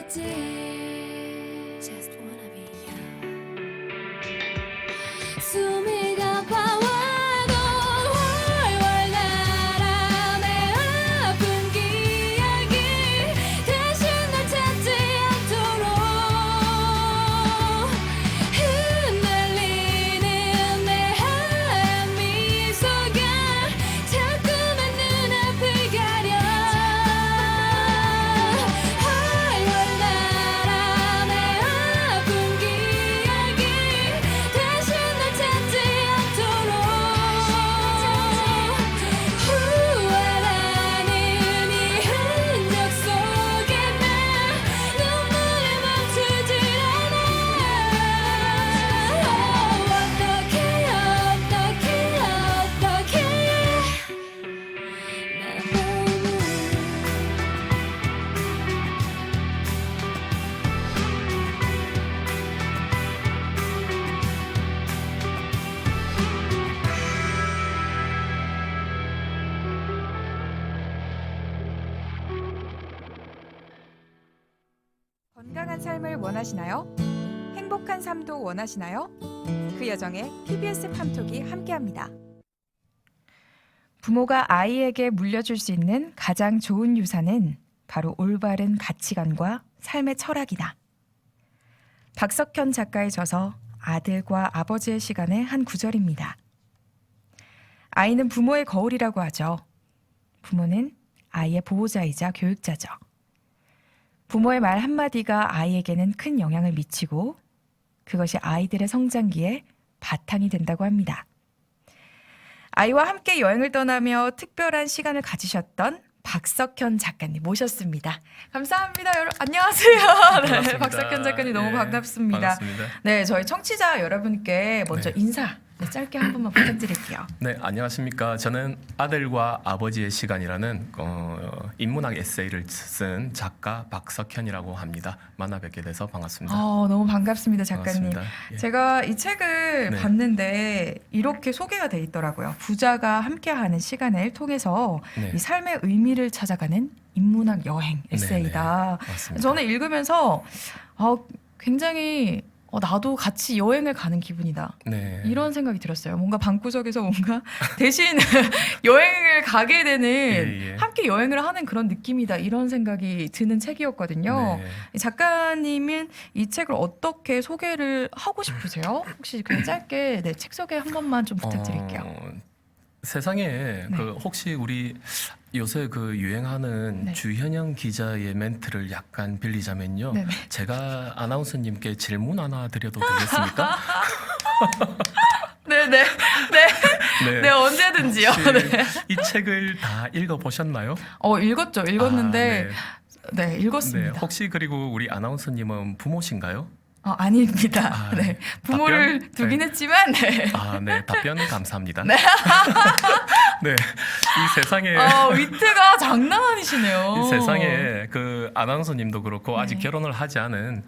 되지 Just wanna be you 숨이 가빠와도 활활 날아 내 아픈 기억이 대신 날 찾지 않도록 흩날리는 내 하얀 미소가 자꾸만 눈앞을 가려 활활 날아 내 아픈 기억이 대신 날 찾지 않도록 후회라는 이 흔적 속에 나 눈물이 멈추질 않아 어떻게 내 마음을 건강한 삶을 원하시나요? 행복한 삶도 원하시나요? 그 여정에 TBS 팜톡이 함께합니다. 부모가 아이에게 물려줄 수 있는 가장 좋은 유산은 바로 올바른 가치관과 삶의 철학이다. 박석현 작가의 저서 아들과 아버지의 시간의 한 구절입니다. 아이는 부모의 거울이라고 하죠. 부모는 아이의 보호자이자 교육자죠. 부모의 말 한마디가 아이에게는 큰 영향을 미치고 그것이 아이들의 성장기에 바탕이 된다고 합니다. 아이와 함께 여행을 떠나며 특별한 시간을 가지셨던 박석현 작가님 모셨습니다. 감사합니다. 여러분 안녕하세요. 네, 반갑습니다. 박석현 작가님 너무 예, 반갑습니다. 반갑습니다. 네, 저희 청취자 여러분께 먼저 네. 인사 짧게 한 번만 부탁드릴게요. 네, 안녕하십니까. 저는 아들과 아버지의 시간이라는 인문학 에세이를 쓴 작가 박석현이라고 합니다. 만나 뵙게 돼서 반갑습니다. 너무 반갑습니다, 작가님. 반갑습니다. 예. 제가 이 책을 네. 봤는데 이렇게 소개가 돼 있더라고요. 부자가 함께하는 시간을 통해서 네. 이 삶의 의미를 찾아가는 인문학 여행 에세이다. 네, 맞습니다. 저는 읽으면서 굉장히 나도 같이 여행을 가는 기분이다. 네. 이런 생각이 들었어요. 뭔가 방구석에서 뭔가 대신 여행을 가게 되는 예. 함께 여행을 하는 그런 느낌이다. 이런 생각이 드는 책이었거든요. 네. 작가님은 이 책을 어떻게 소개를 하고 싶으세요? 혹시 그냥 짧게 책 소개 한 번만 좀 부탁드릴게요. 세상에 네. 혹시 우리 요새 유행하는 네. 주현영 기자의 멘트를 약간 빌리자면요. 네네. 제가 아나운서님께 질문 하나 드려도 되겠습니까? 네네. 네. 네, 언제든지요. 혹시 네. 이 책을 다 읽어보셨나요? 읽었죠. 읽었는데 아, 네, 읽었습니다. 네. 혹시 그리고 우리 아나운서님은 부모신가요? 아닙니다. 네. 네. 부모를 답변? 두긴 네. 했지만 네. 네. 답변 감사합니다. 네. 네. 이 세상에 위트가 장난 아니시네요. 이 세상에 아나운서님도 그렇고 아직 네. 결혼을 하지 않은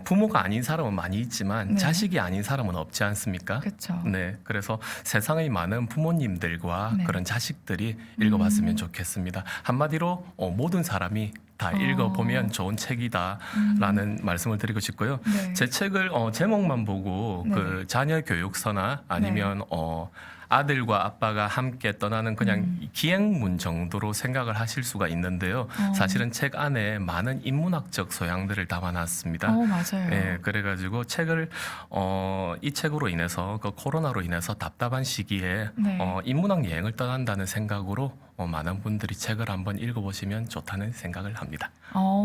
부모가 아닌 사람은 많이 있지만 네. 자식이 아닌 사람은 없지 않습니까? 그렇죠. 네, 그래서 세상의 많은 부모님들과 네. 그런 자식들이 읽어봤으면 좋겠습니다. 한마디로 모든 사람이 다 읽어보면 좋은 책이다라는 말씀을 드리고 싶고요. 네. 제 책을 제목만 보고 네. 자녀 교육서나 아니면 아들과 아빠가 함께 떠나는 그냥 기행문 정도로 생각을 하실 수가 있는데요. 사실은 책 안에 많은 인문학적 소양들을 담아놨습니다. 맞아요. 네, 그래가지고 이 책으로 인해서 코로나로 인해서 답답한 시기에 네. 인문학 여행을 떠난다는 생각으로 많은 분들이 책을 한번 읽어보시면 좋다는 생각을 합니다.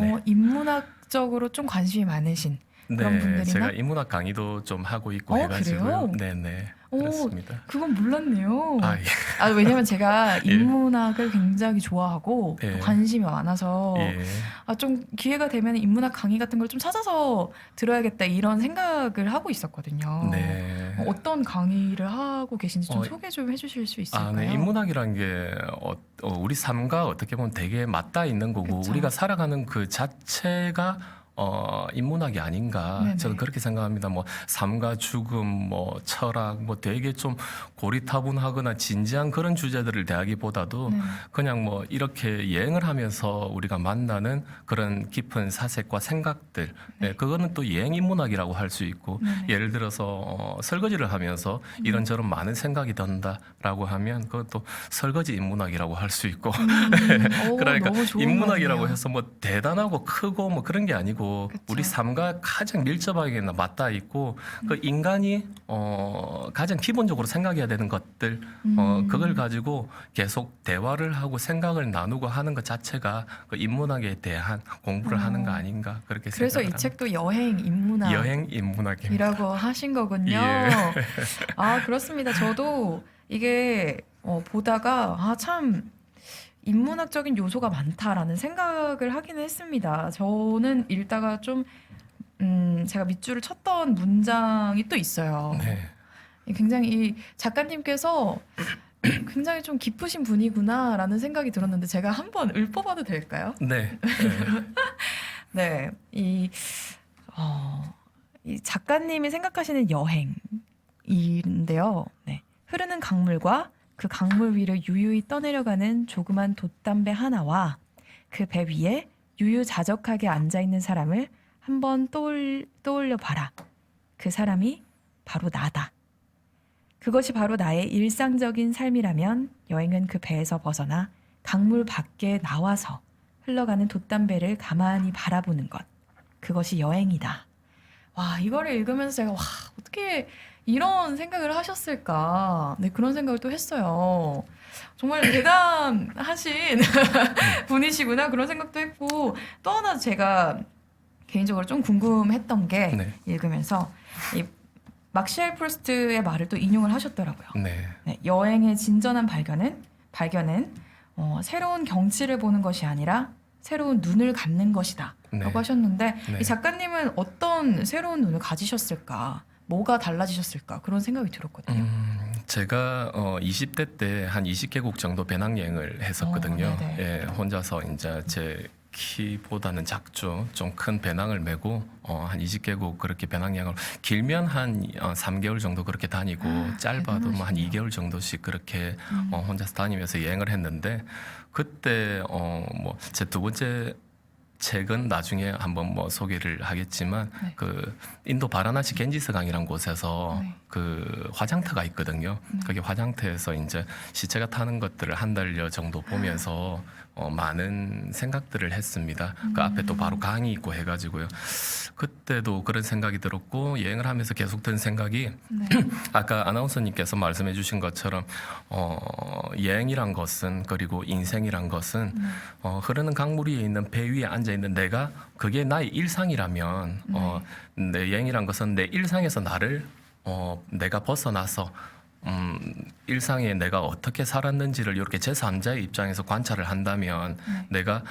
네. 인문학적으로 좀 관심이 많으신 그런 네, 분들이나? 제가 인문학 강의도 좀 하고 있고 그래요? 해가지고요. 네네, 그렇습니다. 그건 몰랐네요. 예. 왜냐면 제가 예. 인문학을 굉장히 좋아하고 예. 관심이 많아서 예. 좀 기회가 되면 인문학 강의 같은 걸 좀 찾아서 들어야겠다 이런 생각을 하고 있었거든요. 네. 어떤 강의를 하고 계신지 좀 어, 소개 좀 해주실 수 있을까요? 네. 인문학이란 게 우리 삶과 어떻게 보면 되게 맞닿아 있는 거고 그쵸. 우리가 살아가는 그 자체가 인문학이 아닌가 네네. 저는 그렇게 생각합니다. 뭐 삶과 죽음, 뭐 철학, 뭐 되게 좀 고리타분하거나 진지한 그런 주제들을 대하기보다도 네. 그냥 뭐 이렇게 여행을 하면서 우리가 만나는 그런 깊은 사색과 생각들, 네. 네, 그거는 또 여행 인문학이라고 할 수 있고 네네. 예를 들어서 설거지를 하면서 이런저런 많은 생각이 든다라고 하면 그것도 설거지 인문학이라고 할 수 있고 오, 그러니까 너무 좋은 인문학이라고 말이네요. 해서 뭐 대단하고 크고 뭐 그런 게 아니고 그쵸. 우리 삶과 가장 밀접하게 맞닿아 있고 그 인간이 가장 기본적으로 생각해야 되는 것들 그걸 가지고 계속 대화를 하고 생각을 나누고 하는 것 자체가 그 인문학에 대한 공부를 하는 거 아닌가 그렇게 그래서 생각을 이 합니다. 책도 여행 인문학 여행 인문학입니다. 이라고 하신 거군요. 예. 아, 그렇습니다. 저도 이게 보다가 참 인문학적인 요소가 많다라는 생각을 하기는 했습니다. 저는 읽다가 좀 제가 밑줄을 쳤던 문장이 또 있어요. 네. 굉장히 이 작가님께서 굉장히 좀 깊으신 분이구나라는 생각이 들었는데 제가 한번 읊어봐도 될까요? 네. 네, 이 작가님이 생각하시는 여행인데요. 네. 흐르는 강물과 그 강물 위를 유유히 떠내려가는 조그만 돛담배 하나와 그 배 위에 유유자적하게 앉아있는 사람을 한번 떠올려 봐라. 그 사람이 바로 나다. 그것이 바로 나의 일상적인 삶이라면 여행은 그 배에서 벗어나 강물 밖에 나와서 흘러가는 돛담배를 가만히 바라보는 것. 그것이 여행이다. 와, 이거를 읽으면서 제가 어떻게 이런 생각을 하셨을까? 네, 그런 생각을 또 했어요. 정말 대단하신 분이시구나 그런 생각도 했고 또 하나 제가 개인적으로 좀 궁금했던 게 네. 읽으면서 이 막시엘 프루스트의 말을 또 인용을 하셨더라고요. 네. 네, 여행의 진정한 발견은 새로운 경치를 보는 것이 아니라 새로운 눈을 갖는 것이다 네. 라고 하셨는데 네. 이 작가님은 어떤 새로운 눈을 가지셨을까? 뭐가 달라지셨을까? 그런 생각이 들었거든요. 제가 20대 때 한 20개국 정도 배낭여행을 했었거든요. 네네. 예, 혼자서 이제 제 키보다는 작죠. 좀 큰 배낭을 메고 한 20개국 그렇게 배낭여행을 길면 한 3개월 정도 그렇게 다니고 짧아도 뭐 한 대단하시네요. 2개월 정도씩 그렇게 혼자서 다니면서 여행을 했는데 그때 뭐 제 두 번째 책은 나중에 한번 뭐 소개를 하겠지만 네. 그 인도 바라나시 겐지스강이라는 곳에서 네. 그 화장터가 있거든요. 거기 화장터에서 이제 시체가 타는 것들을 한 달여 정도 보면서 많은 생각들을 했습니다. 그 앞에 또 바로 강이 있고 해가지고요. 그때도 그런 생각이 들었고 여행을 하면서 계속 든 생각이 네. 아까 아나운서님께서 말씀해주신 것처럼 여행이란 것은 그리고 인생이란 것은 흐르는 강물 위에 있는 배 위에 앉아 있는 내가 그게 나의 일상이라면 내 여행이란 것은 내 일상에서 나를 내가 벗어나서 일상에 내가 어떻게 살았는지를 이렇게 제3자의 입장에서 관찰을 한다면 내가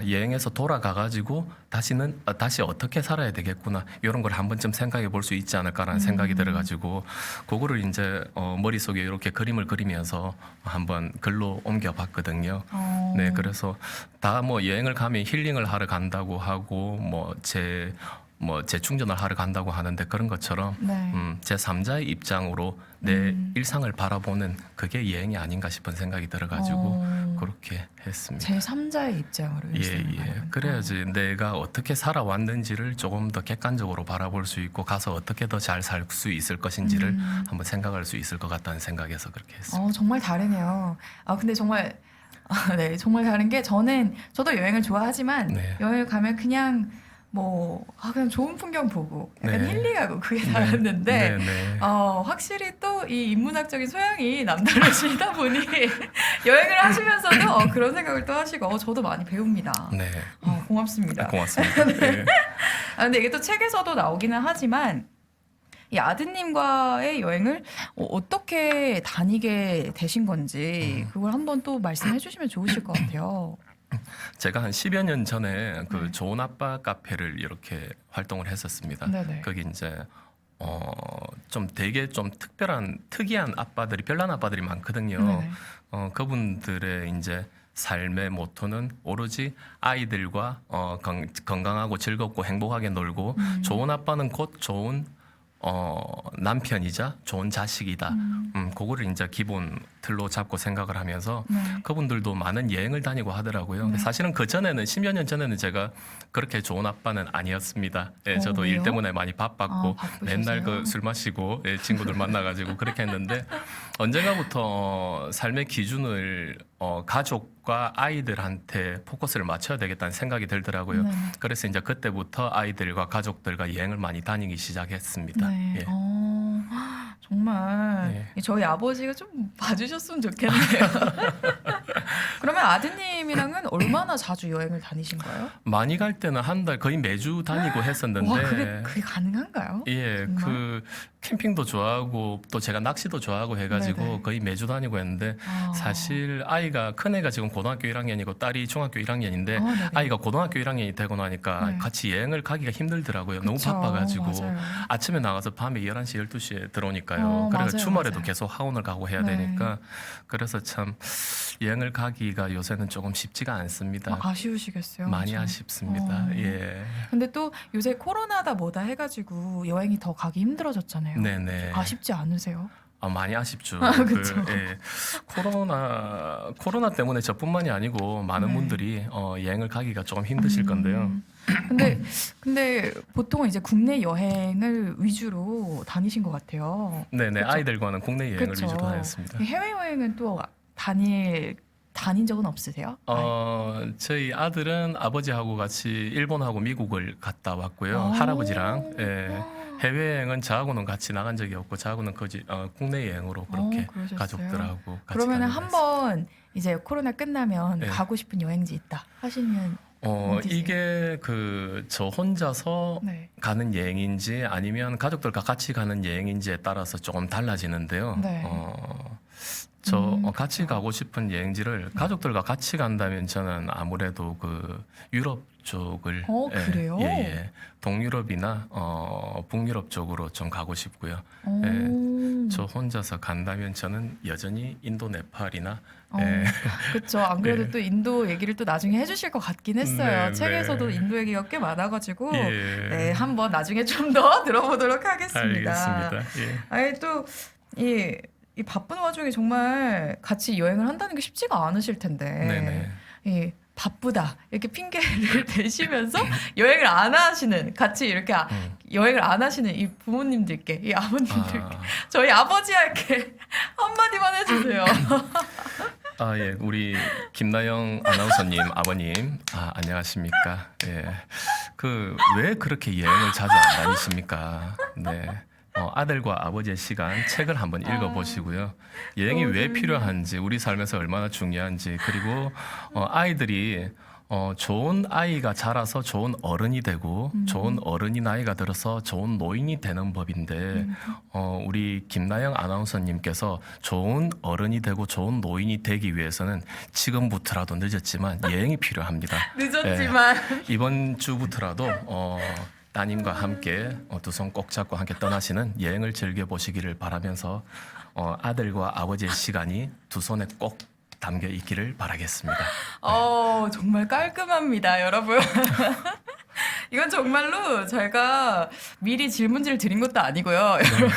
여행에서 돌아가가지고 다시 어떻게 살아야 되겠구나 이런 걸 한 번쯤 생각해 볼 수 있지 않을까라는 생각이 들어가지고 그거를 이제 머릿속에 이렇게 그림을 그리면서 한번 글로 옮겨봤거든요. 네, 그래서 다 뭐 여행을 가면 힐링을 하러 간다고 하고 재충전을 하러 간다고 하는데 그런 것처럼 네. 제 3자의 입장으로 내 일상을 바라보는 그게 여행이 아닌가 싶은 생각이 들어가지고 그렇게 했습니다. 제 3자의 입장으로 그래야지 내가 어떻게 살아왔는지를 조금 더 객관적으로 바라볼 수 있고 가서 어떻게 더 잘 살 수 있을 것인지를 한번 생각할 수 있을 것 같다는 생각에서 그렇게 했습니다. 정말 다르네요. 근데 정말 네, 정말 다른 게 저도 여행을 좋아하지만 네. 여행을 가면 그냥 그냥 좋은 풍경 보고 약간 네. 힐링하고 그게 다였는데 네. 확실히 또 이 인문학적인 소양이 남다르시다 보니 여행을 하시면서도 그런 생각을 또 하시고 저도 많이 배웁니다. 네. 고맙습니다. 고맙습니다. 네. 근데 이게 또 책에서도 나오기는 하지만 이 아드님과의 여행을 어떻게 다니게 되신 건지 그걸 한번 또 말씀해 주시면 좋으실 것 같아요. 제가 한 10여 년 전에 그 좋은 아빠 카페를 이렇게 활동을 했었습니다. 네네. 거기 이제 좀 되게 좀 특히한 아빠들이 별난 아빠들이 많거든요. 네네. 그분들의 이제 삶의 모토는 오로지 아이들과 건강하고 즐겁고 행복하게 놀고 좋은 아빠는 곧 좋은 남편이자 좋은 자식이다. 그거를 이제 기본 틀로 잡고 생각을 하면서 네. 그분들도 많은 여행을 다니고 하더라고요. 근데 사실은 그 전에는 10여 년 전에는 제가 그렇게 좋은 아빠는 아니었습니다. 예, 저도 왜요? 일 때문에 많이 바빴고 바쁘셨어요? 맨날 그 술 마시고 예, 친구들 만나가지고 그렇게 했는데 언젠가부터 삶의 기준을 가족과 아이들한테 포커스를 맞춰야 되겠다는 생각이 들더라고요. 네. 그래서 이제 그때부터 아이들과 가족들과 여행을 많이 다니기 시작했습니다. 네. 예. 정말 네. 저희 아버지가 좀 봐주셨으면 좋겠네요. 그러면 아드님이랑은 얼마나 자주 여행을 다니신 거예요? 많이 갈 때는 한 달 거의 매주 다니고 했었는데 와, 그게 가능한가요? 예, 정말? 그 캠핑도 좋아하고 또 제가 낚시도 좋아하고 해가지고 네네. 거의 매주 다니고 했는데 사실 아이가 큰애가 지금 고등학교 1학년이고 딸이 중학교 1학년인데 네네. 아이가 고등학교 1학년이 되고 나니까 네. 같이 여행을 가기가 힘들더라고요. 너무 그쵸, 바빠가지고 맞아요. 아침에 나가서 밤에 11시, 12시에 들어오니까요. 맞아요, 그래서 주말에도 맞아요. 계속 하원을 가고 해야 네. 되니까 그래서 참 여행을 가기가 요새는 조금 쉽지가 않습니다. 아쉬우시겠어요. 많이 그쵸? 아쉽습니다. 예. 근데 또 요새 코로나다 뭐다 해가지고 여행이 더 가기 힘들어졌잖아요. 네네. 아쉽지 않으세요? 많이 아쉽죠. 그쵸. 예. 코로나 때문에 저뿐만이 아니고 많은 네. 분들이 여행을 가기가 조금 힘드실 건데요. 근데 보통은 이제 국내 여행을 위주로 다니신 것 같아요. 네네. 그쵸? 아이들과는 국내 여행을 그쵸. 위주로 다녔습니다. 해외 여행은 또 다닌 적은 없으세요? 저희 아들은 아버지하고 같이 일본하고 미국을 갔다 왔고요. 오. 할아버지랑. 예. 해외여행은 저하고는 같이 나간 적이 없고 저하고는 국내 여행으로 그렇게 그러셨어요? 가족들하고 같이 그러면 다니고 한번 이제 코로나 끝나면 네. 가고 싶은 여행지 있다 하시면 어디세요? 이게 저 혼자서 네. 가는 여행인지 아니면 가족들과 같이 가는 여행인지에 따라서 조금 달라지는데요. 네. 같이 가고 싶은 여행지를 가족들과 같이 간다면 저는 아무래도 그 유럽 쪽을 그래요? 예. 동유럽이나 북유럽 쪽으로 좀 가고 싶고요. 저 혼자서 간다면 저는 여전히 인도, 네팔이나 그렇죠. 안 그래도 네. 또 인도 얘기를 또 나중에 해주실 것 같긴 했어요. 네, 책에서도 네. 인도 얘기가 꽤 많아가지고 예. 네, 한번 나중에 좀 더 들어보도록 하겠습니다. 알겠습니다. 예. 아니 또 이 바쁜 와중에 정말 같이 여행을 한다는 게 쉽지가 않으실 텐데 네네. 이 바쁘다 이렇게 핑계를 대시면서 여행을 안 하시는 같이 이렇게 여행을 안 하시는 이 부모님들께 이 아버님들께 저희 아버지한테 한마디만 해주세요. 예, 우리 김나영 아나운서님 아버님, 안녕하십니까? 예, 왜 그렇게 여행을 자주 안 다니십니까? 네. 아들과 아버지의 시간 책을 한번 읽어보시고요. 여행이 왜 필요한지, 우리 삶에서 얼마나 중요한지, 그리고 아이들이 좋은 아이가 자라서 좋은 어른이 되고 좋은 어른이 나이가 들어서 좋은 노인이 되는 법인데 우리 김나영 아나운서님께서 좋은 어른이 되고 좋은 노인이 되기 위해서는 지금부터라도 늦었지만 여행이 필요합니다. 늦었지만 이번 주부터라도 따님과 함께 두 손 꼭 잡고 함께 떠나시는 여행을 즐겨보시기를 바라면서 아들과 아버지의 시간이 두 손에 꼭 담겨 있기를 바라겠습니다. 정말 깔끔합니다, 여러분. 이건 정말로 제가 미리 질문지를 드린 것도 아니고요, 여러분.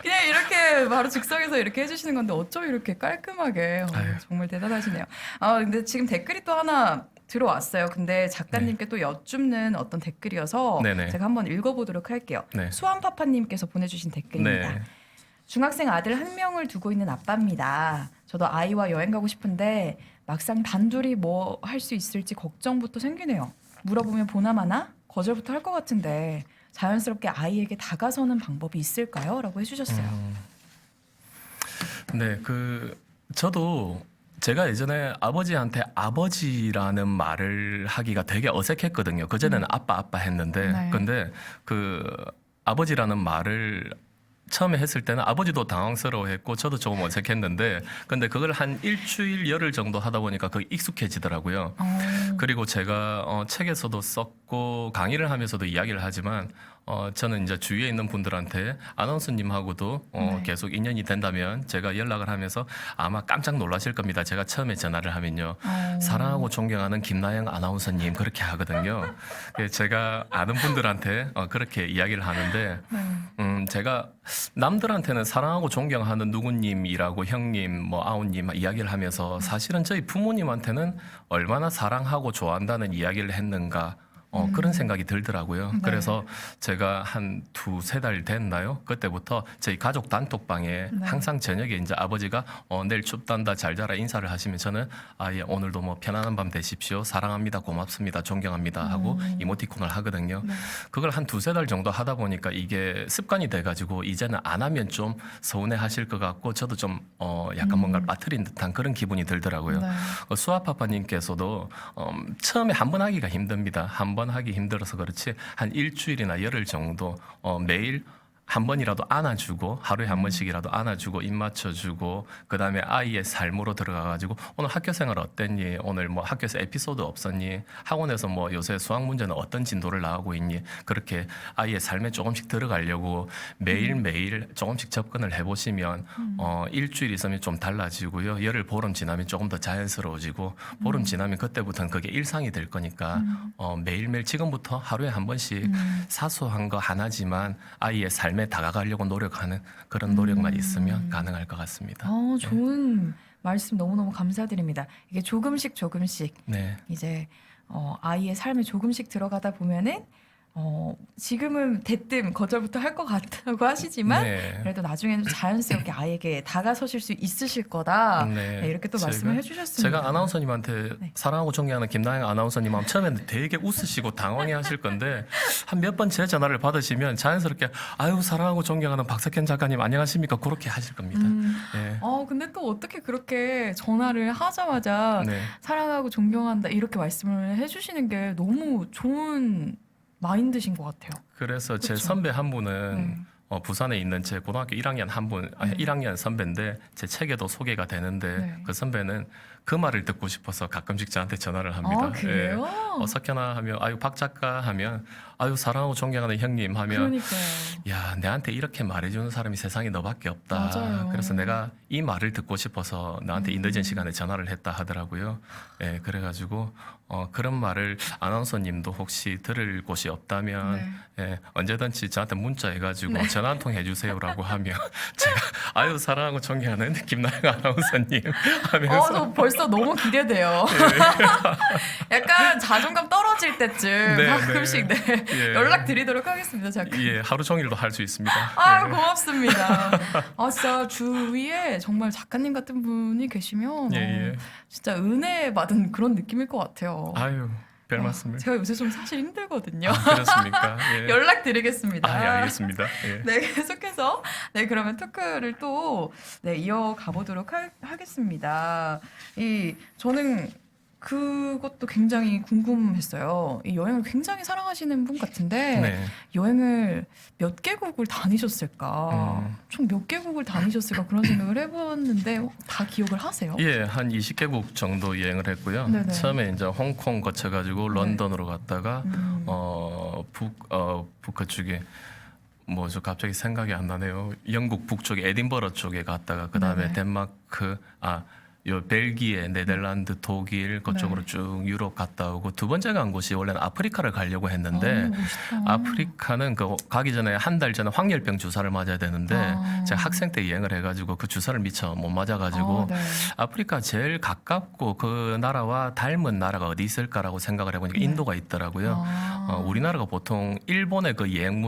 그냥 이렇게 바로 즉석에서 이렇게 해주시는 건데 어쩜 이렇게 깔끔하게 정말 대단하시네요. 근데 지금 댓글이 또 하나 들어왔어요. 근데 작가님께 또 여쭙는 어떤 댓글이어서 네네. 제가 한번 읽어보도록 할게요. 네. 수완파파님께서 보내주신 댓글입니다. 네. 중학생 아들 한 명을 두고 있는 아빠입니다. 저도 아이와 여행 가고 싶은데 막상 단둘이 뭐 할 수 있을지 걱정부터 생기네요. 물어보면 보나마나 거절부터 할 것 같은데 자연스럽게 아이에게 다가서는 방법이 있을까요? 라고 해주셨어요. 네, 저도 제가 예전에 아버지한테 아버지라는 말을 하기가 되게 어색했거든요. 그전에는 아빠 했는데 네. 근데 아버지라는 말을 처음에 했을 때는 아버지도 당황스러워했고 저도 조금 어색했는데 근데 그걸 한 일주일 열흘 정도 하다 보니까 그게 익숙해지더라고요. 그리고 제가 책에서도 썼고 강의를 하면서도 이야기를 하지만 저는 이제 주위에 있는 분들한테 아나운서님하고도 네. 계속 인연이 된다면 제가 연락을 하면서 아마 깜짝 놀라실 겁니다. 제가 처음에 전화를 하면요. 사랑하고 존경하는 김나영 아나운서님 그렇게 하거든요. 제가 아는 분들한테 그렇게 이야기를 하는데 제가 남들한테는 사랑하고 존경하는 누구님이라고 형님 뭐 아우님 이야기를 하면서 사실은 저희 부모님한테는 얼마나 사랑하고 좋아한다는 이야기를 했는가 그런 생각이 들더라고요. 네. 그래서 제가 한 2-3달 됐나요? 그때부터 저희 가족 단톡방에 네. 항상 저녁에 이제 아버지가 내일 춥단다 잘 자라 인사를 하시면 저는 예, 오늘도 뭐 편안한 밤 되십시오. 사랑합니다. 고맙습니다. 존경합니다. 하고 이모티콘을 하거든요. 네. 그걸 한 2-3달 정도 하다 보니까 이게 습관이 돼가지고 이제는 안 하면 좀 서운해 하실 것 같고 저도 좀 약간 뭔가를 빠뜨린 듯한 그런 기분이 들더라고요. 네. 수아파파님께서도 처음에 한 번 하기가 힘듭니다. 한 번 하기 힘들어서 그렇지 한 일주일이나 열흘 정도 매일 한 번이라도 안아주고 하루에 한 번씩이라도 안아주고 입 맞춰주고 그다음에 아이의 삶으로 들어가가지고 오늘 학교 생활 어땠니? 오늘 뭐 학교에서 에피소드 없었니? 학원에서 뭐 요새 수학 문제는 어떤 진도를 나가고 있니? 그렇게 아이의 삶에 조금씩 들어가려고 매일매일 조금씩 접근을 해보시면 일주일 있으면 좀 달라지고요. 열흘 보름 지나면 조금 더 자연스러워지고 보름 지나면 그때부터는 그게 일상이 될 거니까 매일매일 지금부터 하루에 한 번씩 사소한 거 하나지만 아이의 삶에 다가가려고 노력하는 그런 노력만 있으면 가능할 것 같습니다. 좋은 말씀 너무너무 감사드립니다. 이게 조금씩 네. 이제 아이의 삶에 조금씩 들어가다 보면은 지금은 대뜸 거절부터 할 것 같다고 하시지만 네. 그래도 나중에는 자연스럽게 아이에게 다가서실 수 있으실 거다. 네. 네, 이렇게 또 제가- 말씀을 해주셨습니다. 제가 아나운서님한테 네. 사랑하고 존경하는 김나영 아나운서님하면 처음에는 되게 웃으시고 당황해하실 건데 한 몇 번 제 전화를 받으시면 자연스럽게 아유 사랑하고 존경하는 박석현 작가님 안녕하십니까 그렇게 하실 겁니다. 네. 근데 또 어떻게 그렇게 전화를 하자마자 네. 사랑하고 존경한다 이렇게 말씀을 해주시는 게 너무 좋은 마인드신 것 같아요. 그래서 제 그쵸. 선배 한 분은 네. 부산에 있는 제 고등학교 1학년 한 분, 1학년 선배인데 제 책에도 소개가 되는데 네. 그 선배는 그 말을 듣고 싶어서 가끔씩 저한테 전화를 합니다. 그래요? 석현아 하면 아유 박 작가 하면 아유 사랑하고 존경하는 형님 하면 그러니까요. 야 내한테 이렇게 말해주는 사람이 세상에 너밖에 없다. 맞아요. 그래서 내가 이 말을 듣고 싶어서 나한테 이 늦은 시간에 전화를 했다 하더라고요. 예, 그래가지고 그런 말을 아나운서님도 혹시 들을 곳이 없다면 예, 언제든지 저한테 문자해가지고 전화 한 통 해주세요라고 하면 제가 아유 사랑하고 존경하는 김나영 아나운서님 하면서 저 벌써 너무 기대돼요. 약간 자존감 떨어질 때쯤 네, 가끔씩 예. 연락 드리도록 하겠습니다. 잠깐. 예, 하루 종일도 할 수 있습니다. 예. 고맙습니다. 진짜 주위에 정말 작가님 같은 분이 계시면 예, 예. 진짜 은혜 받은 그런 느낌일 것 같아요. 아유 별 말씀을. 제가 요새 좀 사실 힘들거든요. 그렇습니까? 예. 연락드리겠습니다. 예, 알겠습니다. 예. 네, 계속해서 그러면 토크를 또 이어가 보도록 하겠습니다. 저는 그것도 굉장히 궁금했어요. 이 여행을 굉장히 사랑하시는 분 같은데 네. 여행을 몇 개국을 다니셨을까? 음. 총 몇 개국을 다니셨을까 그런 생각을 해봤는데 다 기억을 하세요? 예, 한 20개국 정도 여행을 했고요. 네네. 처음에 이제 홍콩 거쳐가지고 런던으로 갔다가 북 쪽에 뭐죠 갑자기 생각이 안 나네요. 영국 북쪽에 에딘버러 쪽에 갔다가 그 다음에 네네. 덴마크 요 벨기에, 네덜란드, 독일 그쪽으로 네. 쭉 유럽 갔다 오고 두 번째 간 곳이 원래는 아프리카를 가려고 했는데 멋있다. 아프리카는 가기 전에 한 달 전에 황열병 주사를 맞아야 되는데 제가 학생 때 여행을 해가지고 그 주사를 미처 못 맞아가지고 네. 아프리카 제일 가깝고 그 나라와 닮은 나라가 어디 있을까라고 생각을 해보니까 네. 인도가 있더라고요. 우리나라가 보통 일본의 그 여행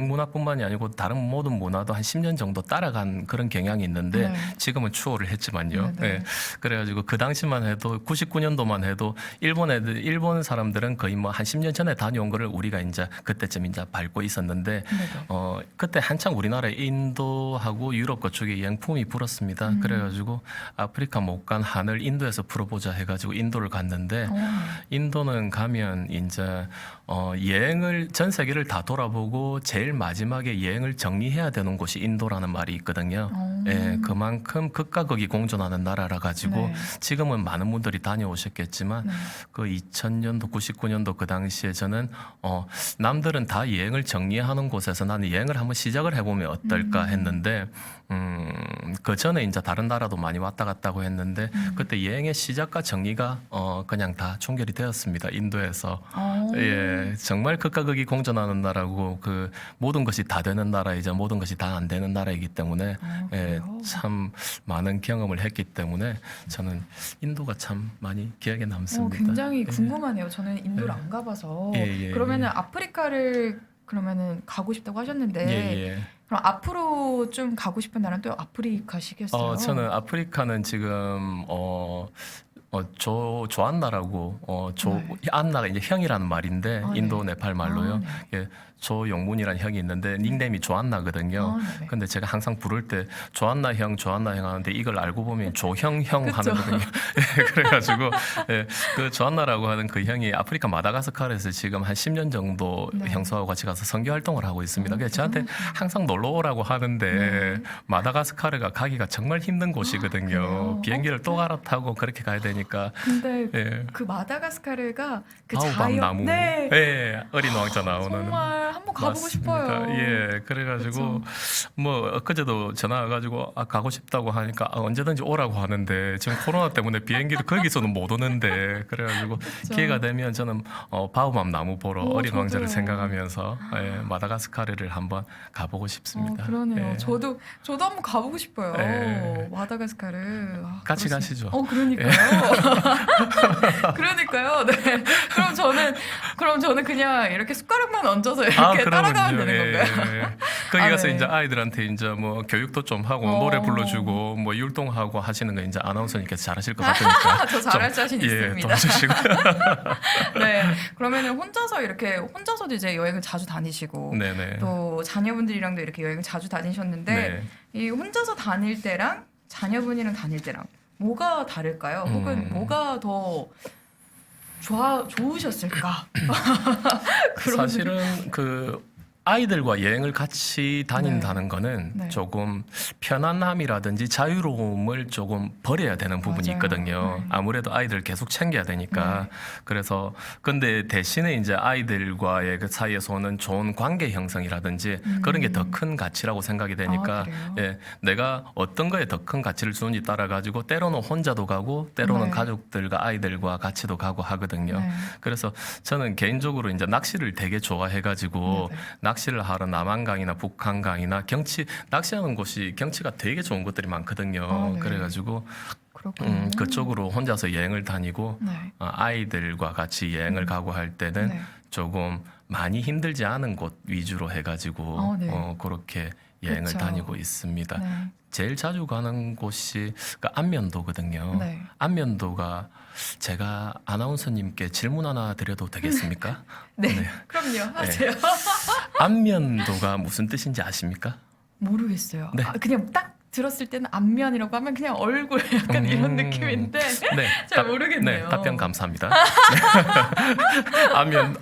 문화뿐만이 아니고 다른 모든 문화도 한 10년 정도 따라간 그런 경향이 있는데 네. 지금은 추월을 했지만요. 네. 예. 그래가지고 그 당시만 해도 99년도만 해도 일본 사람들은 거의 뭐 한 10년 전에 다녀온 거를 우리가 이제 그때쯤 이제 밟고 있었는데 네네. 그때 한창 우리나라에 인도하고 유럽 그쪽에 여행품이 불었습니다. 그래가지고 아프리카 못 간 한을 인도에서 풀어보자 해가지고 인도를 갔는데 인도는 가면 이제 여행을 전 세계를 다 돌아보고 제일 마지막에 여행을 정리해야 되는 곳이 인도라는 말이 있거든요. 예, 그만큼 극과 극이 공존하는 나라라 가지고 네. 지금은 많은 분들이 다녀오셨겠지만 네. 그 2000년도, 99년도 그 당시에 저는 남들은 다 여행을 정리하는 곳에서 나는 여행을 한번 시작을 해보면 어떨까 했는데 그 전에 이제 다른 나라도 많이 왔다 갔다고 했는데 그때 여행의 시작과 정리가 그냥 다 총결이 되었습니다. 인도에서. 예, 정말 극과 극이 공존하는 나라고 그 모든 것이 다 되는 나라이자 모든 것이 다 안 되는 나라이기 때문에 예, 그래요? 참 많은 경험을 했기 때문에 저는 인도가 참 많이 기억에 남습니다. 굉장히 예. 궁금하네요. 저는 인도를 안 가봐서. 예, 예, 그러면은 아프리카를 그러면은 가고 싶다고 하셨는데 예, 예. 그럼 앞으로 좀 가고 싶은 나라는 또 아프리카시겠어요? 저는 아프리카는 지금 조안나라고 네. 안나가 이제 형이라는 말인데 아, 인도 네. 네팔 말로요. 아, 네. 예, 조영문이라는 형이 있는데 닉네임이 조안나거든요. 아, 네네. 근데 제가 항상 부를 때 조안나 형 하는데 이걸 알고 보면 조형 형 그쵸. 하는거든요. 예, 그래가지고 예, 그 조안나라고 하는 그 형이 아프리카 마다가스카르에서 지금 한 10년 정도 네. 형수하고 같이 가서 선교 활동을 하고 있습니다. 그래서 저한테 항상 놀러 오라고 하는데 네. 마다가스카르가 가기가 정말 힘든 곳이거든요. 그래요? 비행기를 또 갈아타고 그렇게 가야 되니까 근데 예. 그 마다가스카르가 그 바오밤 자연 나무, 네. 예, 어린 왕자 나오는. 정말 한번 가보고 맞습니다. 싶어요. 예, 그래가지고 뭐 엊그제도 전화 와가지고 가고 싶다고 하니까 언제든지 오라고 하는데 지금 코로나 때문에 비행기를 거기서는 못 오는데 그래가지고 기회가 되면 저는 바오밤 나무 보러 오, 어린 왕자를 저도요. 생각하면서 예, 마다가스카르를 한번 가보고 싶습니다. 그러네요. 예. 저도 한번 가보고 싶어요. 예. 마다가스카르. 같이 그렇습니다. 가시죠. 그러니까요. 그러니까요. 네. 그럼 저는 그냥 이렇게 숟가락만 얹어서 이렇게 따라가면 되는 건가요? 예. 거기 가서 네. 이제 아이들한테 이제 뭐 교육도 좀 하고 노래 불러주고 뭐 율동하고 하시는 거 이제 아나운서님께서 잘하실 것 같으니까 저 잘할 자신 예, 있습니다. 도와주시고. 네. 그러면은 혼자서도 이제 여행을 자주 다니시고 네네. 또 자녀분들이랑도 이렇게 여행을 자주 다니셨는데 네. 이 혼자서 다닐 때랑 자녀분이랑 다닐 때랑 뭐가 다를까요? 혹은 뭐가 더 좋으셨을까? 그런 사실은 그 아이들과 여행을 같이 다닌다는 거는 네. 조금 편안함이라든지 자유로움을 조금 버려야 되는 부분이 맞아요. 있거든요. 네. 아무래도 아이들 계속 챙겨야 되니까. 네. 그래서 근데 대신에 이제 아이들과의 그 사이에서 오는 좋은 관계 형성이라든지 그런 게 더 큰 가치라고 생각이 되니까 그래요? 예, 내가 어떤 거에 더 큰 가치를 주는지 따라 가지고 때로는 혼자도 가고 때로는 네. 가족들과 아이들과 같이도 가고 하거든요. 네. 그래서 저는 개인적으로 이제 낚시를 되게 좋아해가지고 네네. 낚시를 하러 남한강이나 북한강이나 낚시하는 곳이 경치가 되게 좋은 곳들이 많거든요. 네. 그래가지고 그렇군요. 그쪽으로 혼자서 여행을 다니고 네. 아이들과 같이 여행을 가고 할 때는 네. 조금 많이 힘들지 않은 곳 위주로 해가지고 네. 그렇게 여행을 그쵸. 다니고 있습니다. 네. 제일 자주 가는 곳이 그 안면도거든요. 네. 안면도가 제가 아나운서님께 질문 하나 드려도 되겠습니까? 네. 네. 그럼요. 하세요. 안면도가 무슨 뜻인지 아십니까? 모르겠어요. 네. 그냥 딱 들었을 때는 안면이라고 하면 그냥 얼굴 약간 이런 느낌인데 네, 잘 모르겠네요. 네, 답변 감사합니다.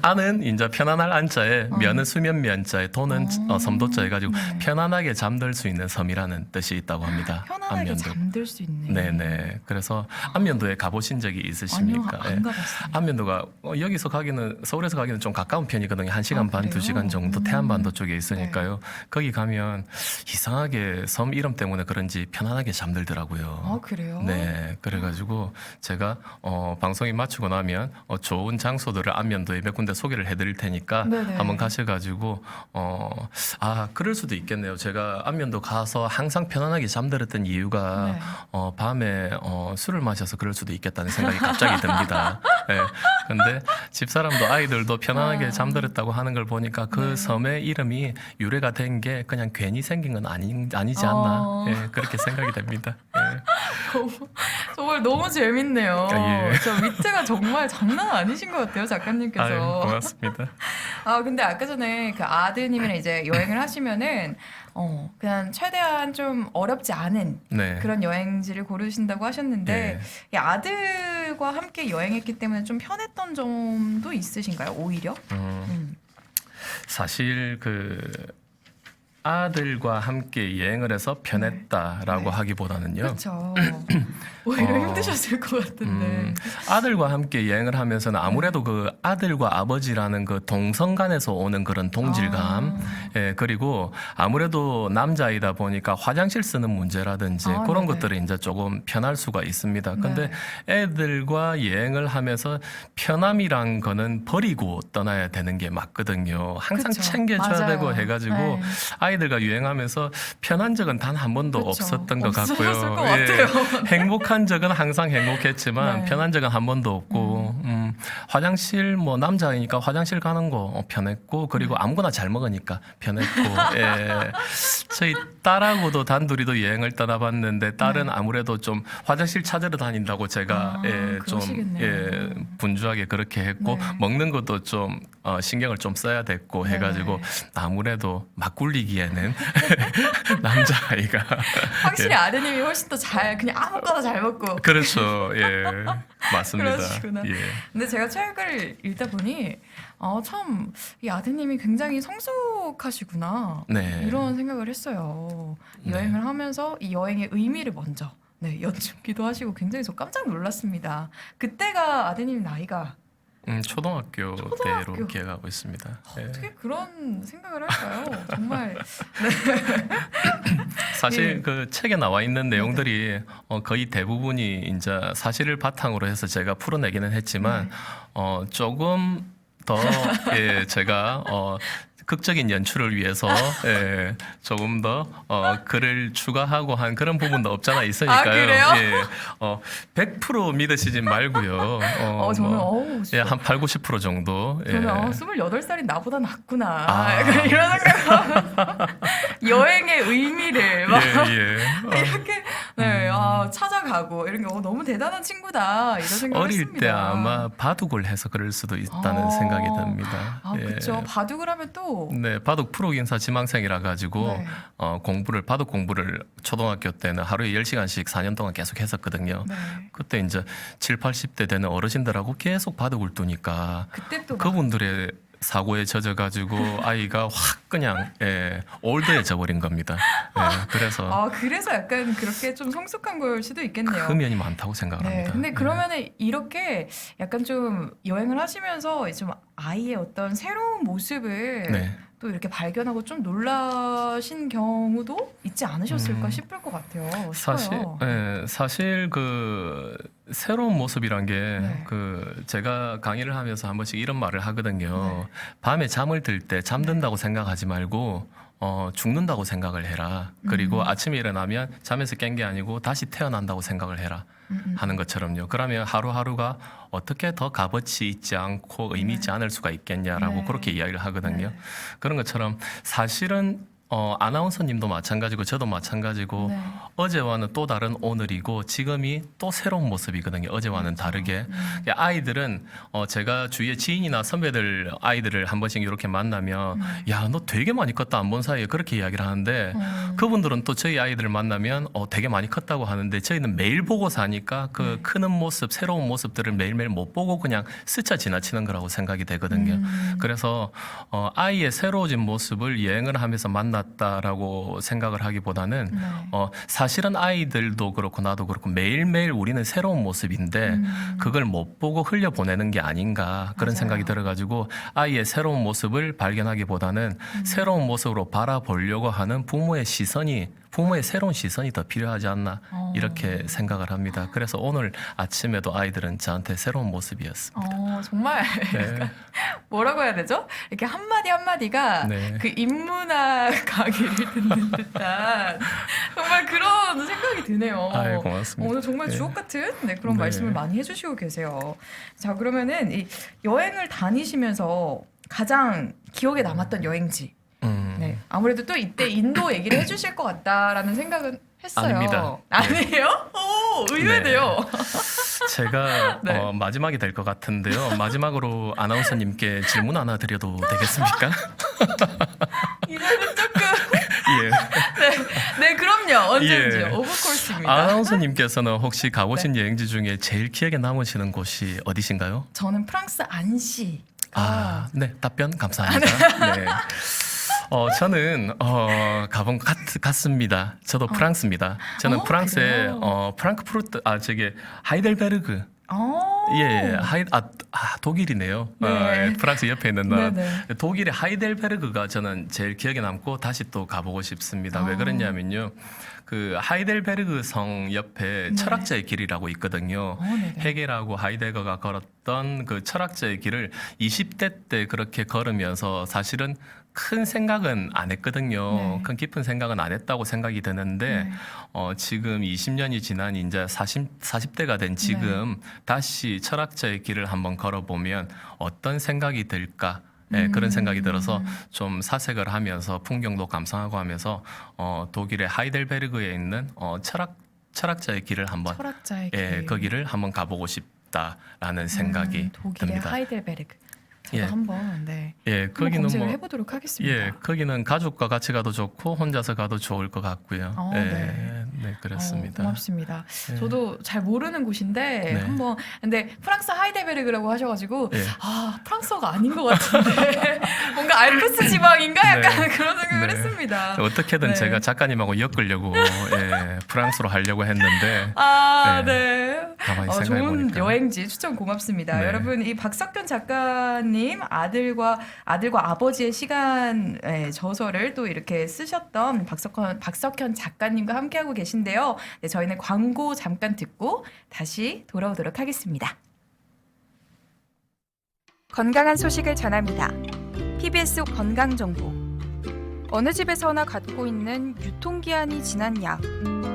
안은 이제 편안할 안자에 면은 수면 면자에 도는 섬도자 해가지고 네. 편안하게 잠들 수 있는 섬이라는 뜻이 있다고 합니다. 편안하게 안면도. 잠들 수 있네. 네네. 그래서 안면도에 가보신 적이 있으십니까? 아니요, 안 가봤습니다. 안면도가 여기서 가기는 서울에서 가기는 좀 가까운 편이거든요. 1시간 반, 그래요? 2시간 정도 태안반도 쪽에 있으니까요. 거기 가면 이상하게 섬 이름 때문에 그런지 편안하게 잠들더라고요. 그래요? 네, 그래가지고 제가 방송이 마치고 나면 좋은 장소들을 안면도에 몇 군데 소개를 해드릴 테니까 네네. 한번 가셔가지고 그럴 수도 있겠네요. 제가 안면도 가서 항상 편안하게 잠들었던 이유가 네. 밤에 술을 마셔서 그럴 수도 있겠다는 생각이 갑자기 듭니다. 네, 근데 집사람도 아이들도 편안하게 잠들었다고 하는 걸 보니까 그 네. 섬의 이름이 유래가 된 게 그냥 괜히 생긴 건 아니지 않나. 예, 그렇게 생각이 됩니다. 예. 정말 너무 재밌네요. 예. 저 위트가 정말 장난 아니신 것 같아요, 작가님께서. 아유, 고맙습니다. 아 근데 아까 전에 그 아드님이랑 이제 여행을 하시면은 그냥 최대한 좀 어렵지 않은 네. 그런 여행지를 고르신다고 하셨는데 예. 이 아들과 함께 여행했기 때문에 좀 편했던 점도 있으신가요? 오히려? 사실 그 아들과 함께 여행을 해서 편했다라고 네. 하기보다는요. 그렇죠. 오히려 어, 힘드셨을 것 같은데. 아들과 함께 여행을 하면서는 아무래도 그 아들과 아버지라는 그 동성 간에서 오는 그런 동질감, 예, 그리고 아무래도 남자이다 보니까 화장실 쓰는 문제라든지 아, 그런 네네. 것들이 이제 조금 편할 수가 있습니다. 근데 네. 애들과 여행을 하면서 편함이란 거는 버리고 떠나야 되는 게 맞거든요. 항상 그쵸. 챙겨줘야 맞아요. 되고 해가지고 네. 아이들과 여행하면서 편한 적은 단 한 번도 그쵸. 없었던 것 없었을 같고요. 것 같아요. 행복한 적은 항상 행복했지만 네. 편한 적은 한 번도 없고 화장실 뭐 남자이니까 화장실 가는 거 편했고 그리고 아무거나 잘 먹으니까 편했고 예. 저희 딸하고도 단둘이도 여행을 떠나봤는데 딸은 아무래도 좀 화장실 찾으러 다닌다고 제가 좀 그러시겠네요. 분주하게 그렇게 했고 네. 먹는 것도 좀 신경을 좀 써야 됐고 네. 해가지고 아무래도 막 굴리기에는 남자아이가 확실히 예. 아드님이 훨씬 더 잘 그냥 아무거나 잘 먹고. 그렇죠. 예. 맞습니다. 그러시구나. 예. 근데 제가 책을 읽다 보니 참 이 아드님이 굉장히 성숙하시구나 네. 이런 생각을 했어요. 네. 여행을 하면서 이 여행의 의미를 먼저 여쭙기도 하시고 굉장히 저 깜짝 놀랐습니다. 그때가 아드님 나이가 초등학교 초등학교. 때로 기억하고 있습니다. 예. 어떻게 그런 생각을 할까요? 정말 사실 예. 그 책에 나와 있는 내용들이 거의 대부분이 이제 사실을 바탕으로 해서 제가 풀어내기는 했지만 조금 더 예, 제가 극적인 연출을 위해서 예, 조금 더 글을 추가하고 한 그런 부분도 없잖아 있으니까요. 아, 그래요? 예, 100% 믿으시진 말고요. 저는 예, 한 8, 90% 정도. 예. 저는 28살인 나보다 낫구나. 아. 약간 이런 생각하면서 여행의 의미를 막 예. 이렇게 찾아가고 이런 게 너무 대단한 친구다 이런 생각을 어릴 했습니다. 때 아마 바둑을 해서 그럴 수도 있다는 생각이 듭니다. 예. 그렇죠. 바둑을 하면 또 네, 바둑 프로긴사 지망생이라 가지고 네. 바둑 공부를 초등학교 때는 하루에 10시간씩 4년 동안 계속 했었거든요. 네. 그때 이제 7, 80대 되는 어르신들하고 계속 바둑을 두니까 그때 또 그분들의 사고에 젖어가지고 아이가 확 그냥 올드해져 버린 겁니다. 예, 그래서 그래서 약간 그렇게 좀 성숙한 걸 수도 있겠네요. 그 면이 많다고 생각을 네, 합니다. 근데 그러면은 이렇게 약간 좀 여행을 하시면서 좀 아이의 어떤 새로운 모습을 네. 또 이렇게 발견하고 좀 놀라신 경우도 있지 않으셨을까 싶을 것 같아요. 사실 그 새로운 모습이란 게 네. 그 제가 강의를 하면서 한 번씩 이런 말을 하거든요. 네. 밤에 잠을 들 때 잠든다고 생각하지 말고 죽는다고 생각을 해라. 그리고 아침에 일어나면 잠에서 깬 게 아니고 다시 태어난다고 생각을 해라. 하는 것처럼요. 그러면 하루하루가 어떻게 더 값어치 있지 않고 의미 있지 않을 수가 있겠냐라고 네. 그렇게 이야기를 하거든요. 네. 그런 것처럼 사실은 아나운서님도 마찬가지고 저도 마찬가지고 네. 어제와는 또 다른 오늘이고 지금이 또 새로운 모습이거든요. 어제와는 다르게. 아이들은 제가 주위에 지인이나 선배들 아이들을 한 번씩 이렇게 만나면 야, 너 되게 많이 컸다 안 본 사이에 그렇게 이야기를 하는데 그분들은 또 저희 아이들을 만나면 되게 많이 컸다고 하는데 저희는 매일 보고 사니까 그 크는 모습, 새로운 모습들을 매일매일 못 보고 그냥 스쳐 지나치는 거라고 생각이 되거든요. 그래서 아이의 새로워진 모습을 여행을 하면서 만났다라고 생각을 하기보다는 사실은 아이들도 그렇고 나도 그렇고 매일매일 우리는 새로운 모습인데 그걸 못 보고 흘려보내는 게 아닌가 그런 맞아요. 생각이 들어가지고 아이의 새로운 모습을 발견하기보다는 새로운 모습으로 바라보려고 하는 부모의 새로운 시선이 더 필요하지 않나 이렇게 생각을 합니다. 그래서 오늘 아침에도 아이들은 저한테 새로운 모습이었습니다. 정말 네. 뭐라고 해야 되죠? 이렇게 한마디 한마디가 네. 그 인문학 강의를 듣는 듯한 정말 그런 생각이 드네요. 아유, 고맙습니다. 오늘 정말 네. 주옥 같은 그런 네. 말씀을 많이 해주시고 계세요. 자, 그러면은 이 여행을 다니시면서 가장 기억에 남았던 여행지. 네, 아무래도 또 이때 인도 얘기를 해주실 것 같다라는 생각은 했어요. 아닙니다. 아니에요? 오, 의외네요. 제가 네. 마지막이 될 것 같은데요. 마지막으로 아나운서님께 질문 하나 드려도 되겠습니까? 이거는 조금 예. 네, 그럼요. 언제든지 예. 오브코스입니다. 아나운서님께서는 혹시 가보신 여행지 중에 제일 기억에 남으시는 곳이 어디신가요? 저는 프랑스 안시. 네, 답변 감사합니다. 네. 저는 가본 같습니다. 저도 프랑스입니다. 저는 프랑스의 그래요? 프랑크푸르트 하이델베르그. 예, 독일이네요. 네. 프랑스 옆에 있는 나라. 네네. 독일의 하이델베르그가 저는 제일 기억에 남고 다시 또 가보고 싶습니다. 왜 그러냐면요. 그 하이델베르그 성 옆에 철학자의 길이라고 있거든요. 네네. 헤겔하고 하이데거가 걸었던 그 철학자의 길을 20대 때 그렇게 걸으면서 사실은 큰 생각은 안 했거든요. 네. 큰 깊은 생각은 안 했다고 생각이 드는데 네. 지금 20년이 지난 이제 40대가 된 지금 다시 철학자의 길을 한번 걸어보면 어떤 생각이 들까? 네, 그런 생각이 들어서 좀 사색을 하면서 풍경도 감상하고 하면서 독일의 하이델베르그에 있는 철학자의 길을 한번 철학자의 예, 길. 거기를 한번 가보고 싶다라는 생각이 독일의 듭니다. 하이델베르그. 저도 예. 한번 예, 한번 거기는 검색을 뭐 해보도록 하겠습니다. 예, 거기는 가족과 같이 가도 좋고 혼자서 가도 좋을 것 같고요. 네, 그렇습니다. 고맙습니다. 예. 저도 잘 모르는 곳인데 네. 한번 근데 프랑스 하이델베르그라고 하셔가지고 예. 프랑스어가 아닌 것 같은데 뭔가 알프스 지방인가 약간 네. 그런 생각을 네. 했습니다. 어떻게든 네. 제가 작가님하고 엮으려고 프랑스로 하려고 했는데 네. 가만히 생각해 좋은 보니까 여행지 추천 고맙습니다. 네. 여러분 이 박석현 작가님 아들과 아버지의 시간 저서를 또 이렇게 쓰셨던 박석현 작가님과 함께하고 계신데요. 네, 저희는 광고 잠깐 듣고 다시 돌아오도록 하겠습니다. 건강한 소식을 전합니다. PBS 건강 정보. 어느 집에서나 갖고 있는 유통기한이 지난 약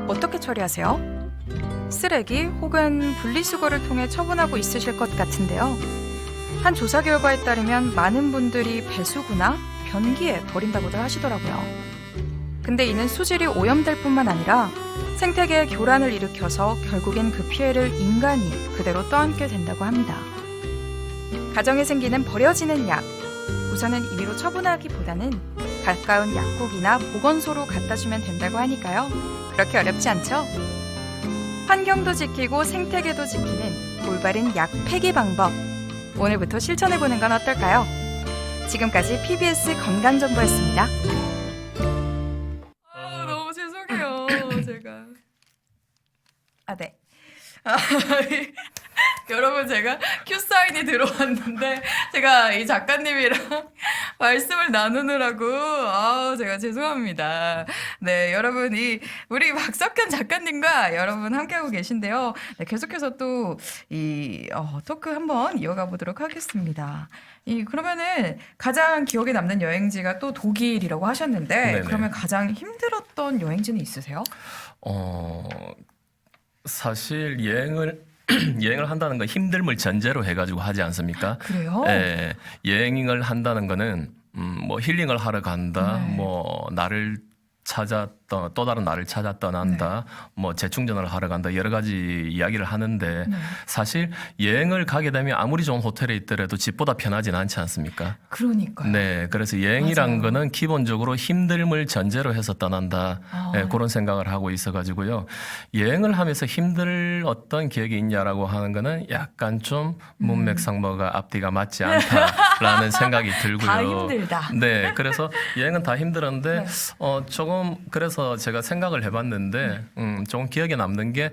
어떻게 처리하세요? 쓰레기 혹은 분리수거를 통해 처분하고 있으실 것 같은데요. 한 조사 결과에 따르면 많은 분들이 배수구나 변기에 버린다고들 하시더라고요. 근데 이는 수질이 오염될 뿐만 아니라 생태계의 교란을 일으켜서 결국엔 그 피해를 인간이 그대로 떠안게 된다고 합니다. 가정에 생기는 버려지는 약, 우선은 임의로 처분하기보다는 가까운 약국이나 보건소로 갖다 주면 된다고 하니까요. 그렇게 어렵지 않죠? 환경도 지키고 생태계도 지키는 올바른 약 폐기 방법. 오늘부터 실천해보는 건 어떨까요? 지금까지 PBS 건강정보였습니다. 너무 죄송해요, 제가. 네. 여러분 제가 큐사인이 들어왔는데 제가 이 작가님이랑 말씀을 나누느라고 제가 죄송합니다. 네, 여러분 우리 박석현 작가님과 여러분 함께하고 계신데요. 네, 계속해서 또 이 토크 한번 이어가 보도록 하겠습니다. 그러면은 가장 기억에 남는 여행지가 또 독일이라고 하셨는데 네네. 그러면 가장 힘들었던 여행지는 있으세요? 사실 여행을 한다는 건 힘듦을 전제로 해가지고 하지 않습니까? 그래요? 예, 여행을 한다는 거는 뭐 힐링을 하러 간다, 네. 뭐 나를 또 다른 나를 찾아 떠난다, 뭐 재충전을 하러 간다, 여러 가지 이야기를 하는데 네. 사실 여행을 가게 되면 아무리 좋은 호텔에 있더라도 집보다 편하진 않지 않습니까? 그러니까요. 네, 그래서 여행이란 맞아요. 거는 기본적으로 힘듦을 전제로 해서 떠난다. 네. 그런 생각을 하고 있어가지고요. 여행을 하면서 힘들 어떤 기억이 있냐라고 하는 거는 약간 좀 문맥상모가 앞뒤가 맞지 않다라는 생각이 들고요. 다 힘들다. 네, 그래서 여행은 다 힘들었는데 네. 조금 그래서 제가 생각을 해봤는데 조금 기억에 남는 게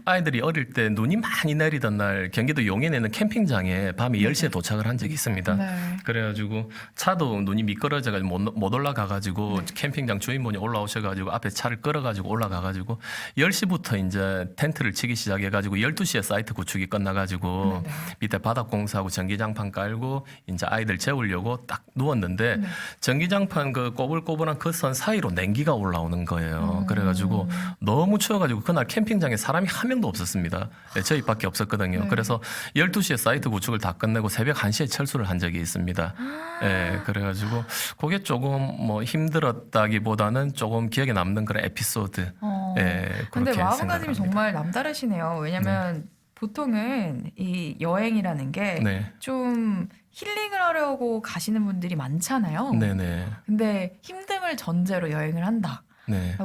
아이들이 어릴 때 눈이 많이 내리던 날 경기도 용인에 있는 캠핑장에 밤에 10시에 도착을 한 적이 있습니다. 네. 그래가지고 차도 눈이 미끄러져가지고 못 올라가가지고 캠핑장 주인분이 올라오셔가지고 앞에 차를 끌어가지고 올라가가지고 10시부터 이제 텐트를 치기 시작해가지고 12시에 사이트 구축이 끝나가지고 밑에 바닥 공사하고 전기장판 깔고 이제 아이들 재우려고 딱 누웠는데 전기장판 그 꼬불꼬불한 그 선 사이로 냉기가 올라오는 거예요. 그래가지고 너무 추워가지고 그날 캠핑장에 사람이 한 명도 없었습니다. 네, 저희밖에 없었거든요. 네. 그래서 12시에 사이트 구축을 다 끝내고 새벽 1시에 철수를 한 적이 있습니다. 네, 그래가지고 그게 조금 뭐 힘들었다기보다는 조금 기억에 남는 그런 에피소드. 예, 근데 그렇게 마음가짐이 생각합니다. 정말 남다르시네요. 왜냐면 보통은 이 여행이라는 게 네, 좀 힐링을 하려고 가시는 분들이 많잖아요. 네, 네, 근데 힘듦을 전제로 여행을 한다라고 네,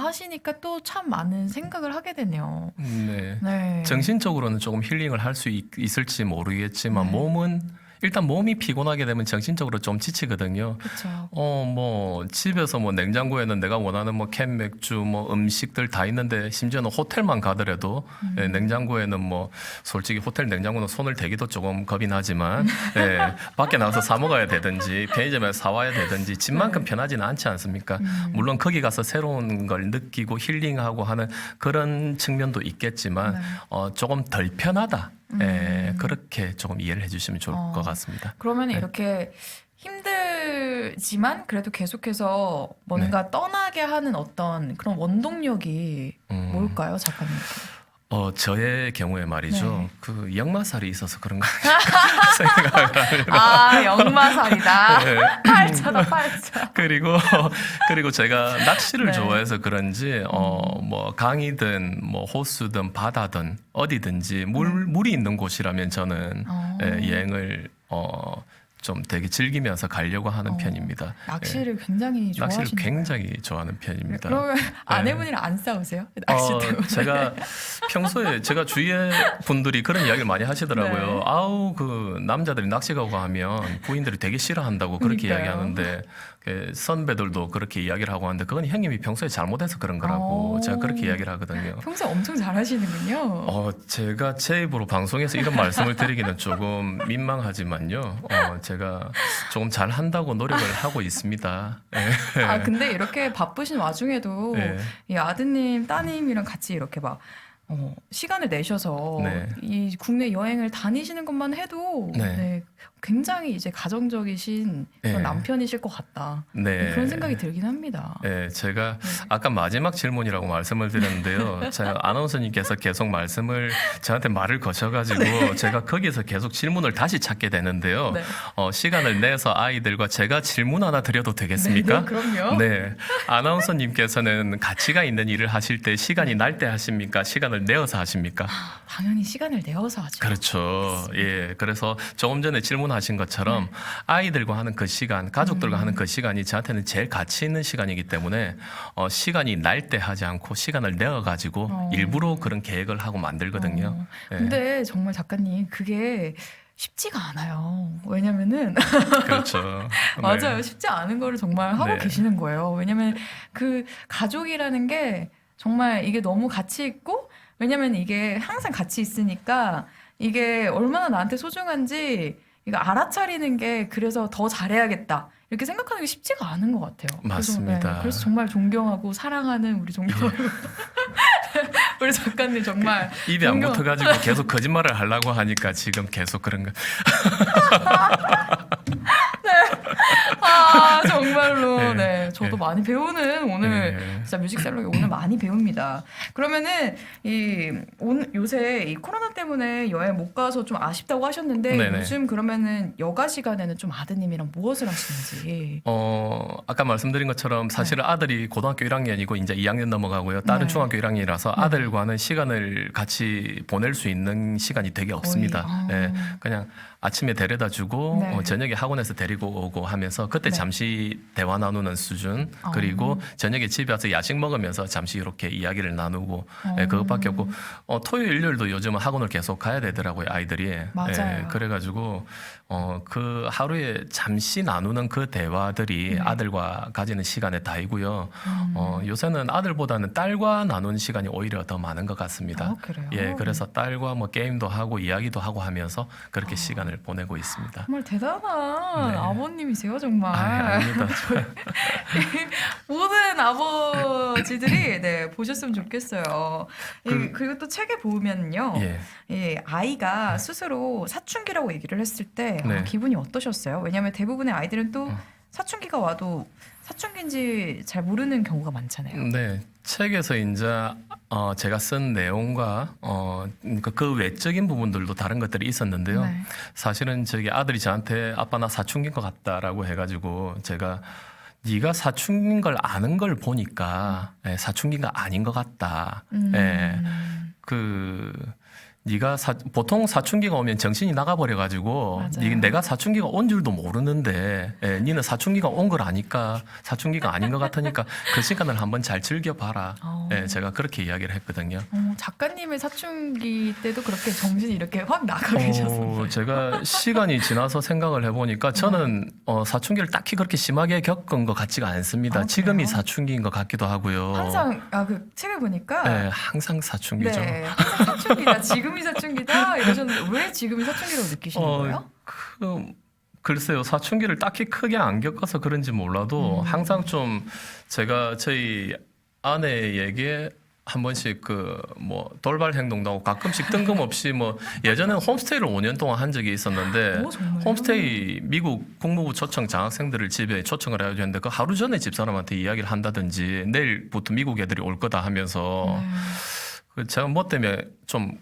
하시니까 또 참 많은 생각을 하게 되네요. 네. 네. 정신적으로는 조금 힐링을 할 수 있을지 모르겠지만 네. 몸은 일단 몸이 피곤하게 되면 정신적으로 좀 지치거든요. 그렇죠. 뭐 집에서 뭐 냉장고에는 내가 원하는 뭐 캔 맥주 뭐 음식들 다 있는데 심지어는 호텔만 가더라도 예, 냉장고에는 뭐 솔직히 호텔 냉장고는 손을 대기도 조금 겁이 나지만 예, 밖에 나가서 사 먹어야 되든지 편의점에서 사 와야 되든지 집만큼 편하지는 않지 않습니까? 물론 거기 가서 새로운 걸 느끼고 힐링하고 하는 그런 측면도 있겠지만 네. 조금 덜 편하다. 예, 그렇게 조금 이해를 해주시면 좋을 어. 것 같습니다. 그러면 네. 이렇게 힘들지만 그래도 계속해서 뭔가 떠나게 하는 어떤 그런 원동력이 뭘까요, 작가님? 저의 경우에 말이죠. 네. 그 역마살이 있어서 그런가 생각을 합니다. 아, 역마살이다. 네. 팔자다, 팔자. 그리고 제가 낚시를 네. 좋아해서 그런지 뭐 강이든 뭐 호수든 바다든 어디든지 물이 있는 곳이라면 저는 예, 여행을 좀 되게 즐기면서 가려고 하는 편입니다. 낚시를 굉장히 낚시를 좋아하시는 굉장히 좋아하는 편입니다. 그러면 아내분이랑 안 싸우세요? 낚시 때문에? 제가 평소에 제가 주위에 분들이 그런 이야기를 많이 하시더라고요. 네. 아우 그 남자들이 낚시 가고 하면 부인들이 되게 싫어한다고 그렇게 그러니까요. 이야기하는데 선배들도 그렇게 이야기를 하고 하는데 그건 형님이 평소에 잘못해서 그런 거라고 오. 제가 그렇게 이야기를 하거든요. 평소에 엄청 잘하시는군요. 제가 제 입으로 방송에서 이런 말씀을 드리기는 조금 민망하지만요. 제가 조금 잘 한다고 노력을 하고 있습니다. 예. 아, 근데 이렇게 바쁘신 와중에도 네. 이 아드님, 따님이랑 같이 이렇게 막 시간을 내셔서 네. 이 국내 여행을 다니시는 것만 해도 네. 네, 굉장히 이제 가정적이신 그런 네. 남편이실 것 같다. 네. 그런 생각이 들긴 합니다. 네, 제가 아까 마지막 질문이라고 말씀을 드렸는데요. 제가 아나운서님께서 계속 저한테 말을 거셔가지고 제가 거기서 계속 질문을 다시 찾게 되는데요. 네. 시간을 내서 아이들과 제가 질문 하나 드려도 되겠습니까? 네, 그럼요. 네, 아나운서님께서는 가치가 있는 일을 하실 때 시간이 날 때 하십니까? 시간을 내어서 하십니까? 당연히 시간을 내어서 하죠. 그렇죠. 예. 그래서 조금 전에 질문하신 것처럼 아이들과 하는 그 시간, 가족들과 하는 그 시간이 저한테는 제일 가치 있는 시간이기 때문에 시간이 날 때 하지 않고 시간을 내어 가지고 일부러 그런 계획을 하고 만들거든요. 예. 근데 정말 작가님 그게 쉽지가 않아요. 왜냐면은 그렇죠. 맞아요. 네. 쉽지 않은 거를 정말 하고 네. 계시는 거예요. 왜냐면 그 가족이라는 게 정말 이게 너무 가치 있고 왜냐면 이게 항상 같이 있으니까 이게 얼마나 나한테 소중한지 이거 알아차리는 게 그래서 더 잘해야겠다. 이렇게 생각하는 게 쉽지가 않은 것 같아요. 맞습니다. 그래서 정말 존경하고 사랑하는 우리 존경하고 우리 작가님 정말 입이 안 존경- 붙어가지고 계속 거짓말을 하려고 하니까 지금 계속 그런 거. 아 정말로 네. 네 저도 네. 많이 배우는 오늘 네. 진짜 뮤직셀러가 오늘 많이 배웁니다. 그러면은 요새 이 코로나 때문에 여행 못 가서 좀 아쉽다고 하셨는데 네네. 요즘 그러면은 여가 시간에는 좀 아드님이랑 무엇을 하시는지. 아까 말씀드린 것처럼 사실은 아들이 고등학교 1학년이고 이제 2학년 넘어가고요. 딸은 네. 중학교 1학년이라서 아들과는 시간을 같이 보낼 수 있는 시간이 되게 없습니다. 아. 예, 그냥 아침에 데려다 주고 네. 저녁에 학원에서 데리고 오고 하면서 그때 네. 잠시 대화 나누는 수준 그리고 저녁에 집에 와서 야식 먹으면서 잠시 이렇게 이야기를 나누고 예, 그것밖에 없고 토요일 일요일도 요즘은 학원을 계속 가야 되더라고요 아이들이. 맞아요. 그래가지고 그 하루에 잠시 나누는 그 대화들이 네. 아들과 가지는 시간의 다이고요. 요새는 아들보다는 딸과 나누는 시간이 오히려 더 많은 것 같습니다. 그래요? 예, 그래서 딸과 뭐 게임도 하고 이야기도 하고 하면서 그렇게 시간을 보내고 있습니다. 정말 대단한 네. 아버님이세요 정말. 아닙니다. 모든 아버지들이 네 보셨으면 좋겠어요. 그리고 또 책에 보면요, 예. 이 아이가 스스로 사춘기라고 얘기를 했을 때 네. 기분이 어떠셨어요? 왜냐하면 대부분의 아이들은 또 사춘기가 와도 사춘기인지 잘 모르는 경우가 많잖아요. 네, 책에서 이제 제가 쓴 내용과 그 외적인 부분들도 다른 것들이 있었는데요. 네. 사실은 저기 아들이 저한테 아빠 나 사춘기인 것 같다라고 해가지고 제가 네가 사춘기인 걸 아는 걸 보니까 사춘기가 아닌 것 같다. 예. 그 네가 보통 사춘기가 오면 정신이 나가버려 가지고 맞아요. 내가 사춘기가 온 줄도 모르는데 니는 사춘기가 온 걸 아니까 사춘기가 아닌 것 같으니까 그 시간을 한번 잘 즐겨봐라. 제가 그렇게 이야기를 했거든요. 작가님의 사춘기 때도 그렇게 정신이 이렇게 확 나가 계셨어요. 제가 시간이 지나서 생각을 해보니까 저는 사춘기를 딱히 그렇게 심하게 겪은 것 같지가 않습니다. 아, 지금이 그래요? 사춘기인 것 같기도 하고요. 항상 그 책을 보니까 네, 항상 사춘기죠. 네, 항상 사춘기다. 지금이 사춘기다 이러셨는데 왜 지금이 사춘기라고 느끼시는 거예요? 글쎄요, 사춘기를 딱히 크게 안 겪어서 그런지 몰라도 항상 좀 제가 저희 아내에게 한 번씩 그 뭐 돌발 행동도 하고 가끔씩 뜬금없이 뭐 예전에는 홈스테이를 5년 동안 한 적이 있었는데 정말요? 홈스테이 미국 국무부 초청 장학생들을 집에 초청을 해야 되는데 그 하루 전에 집사람한테 이야기를 한다든지 내일부터 미국 애들이 올 거다 하면서 그 제가 뭐 때문에 좀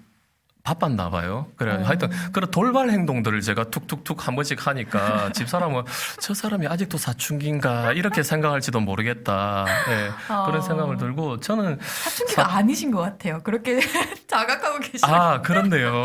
바빴나 봐요. 그래 하여튼 그런 돌발 행동들을 제가 툭툭툭 한 번씩 하니까 집사람은 저 사람이 아직도 사춘기인가 이렇게 생각할지도 모르겠다. 예, 그런 생각을 들고 저는 사춘기가 아니신 것 같아요. 그렇게 자각하고 계시는. 그렇네요.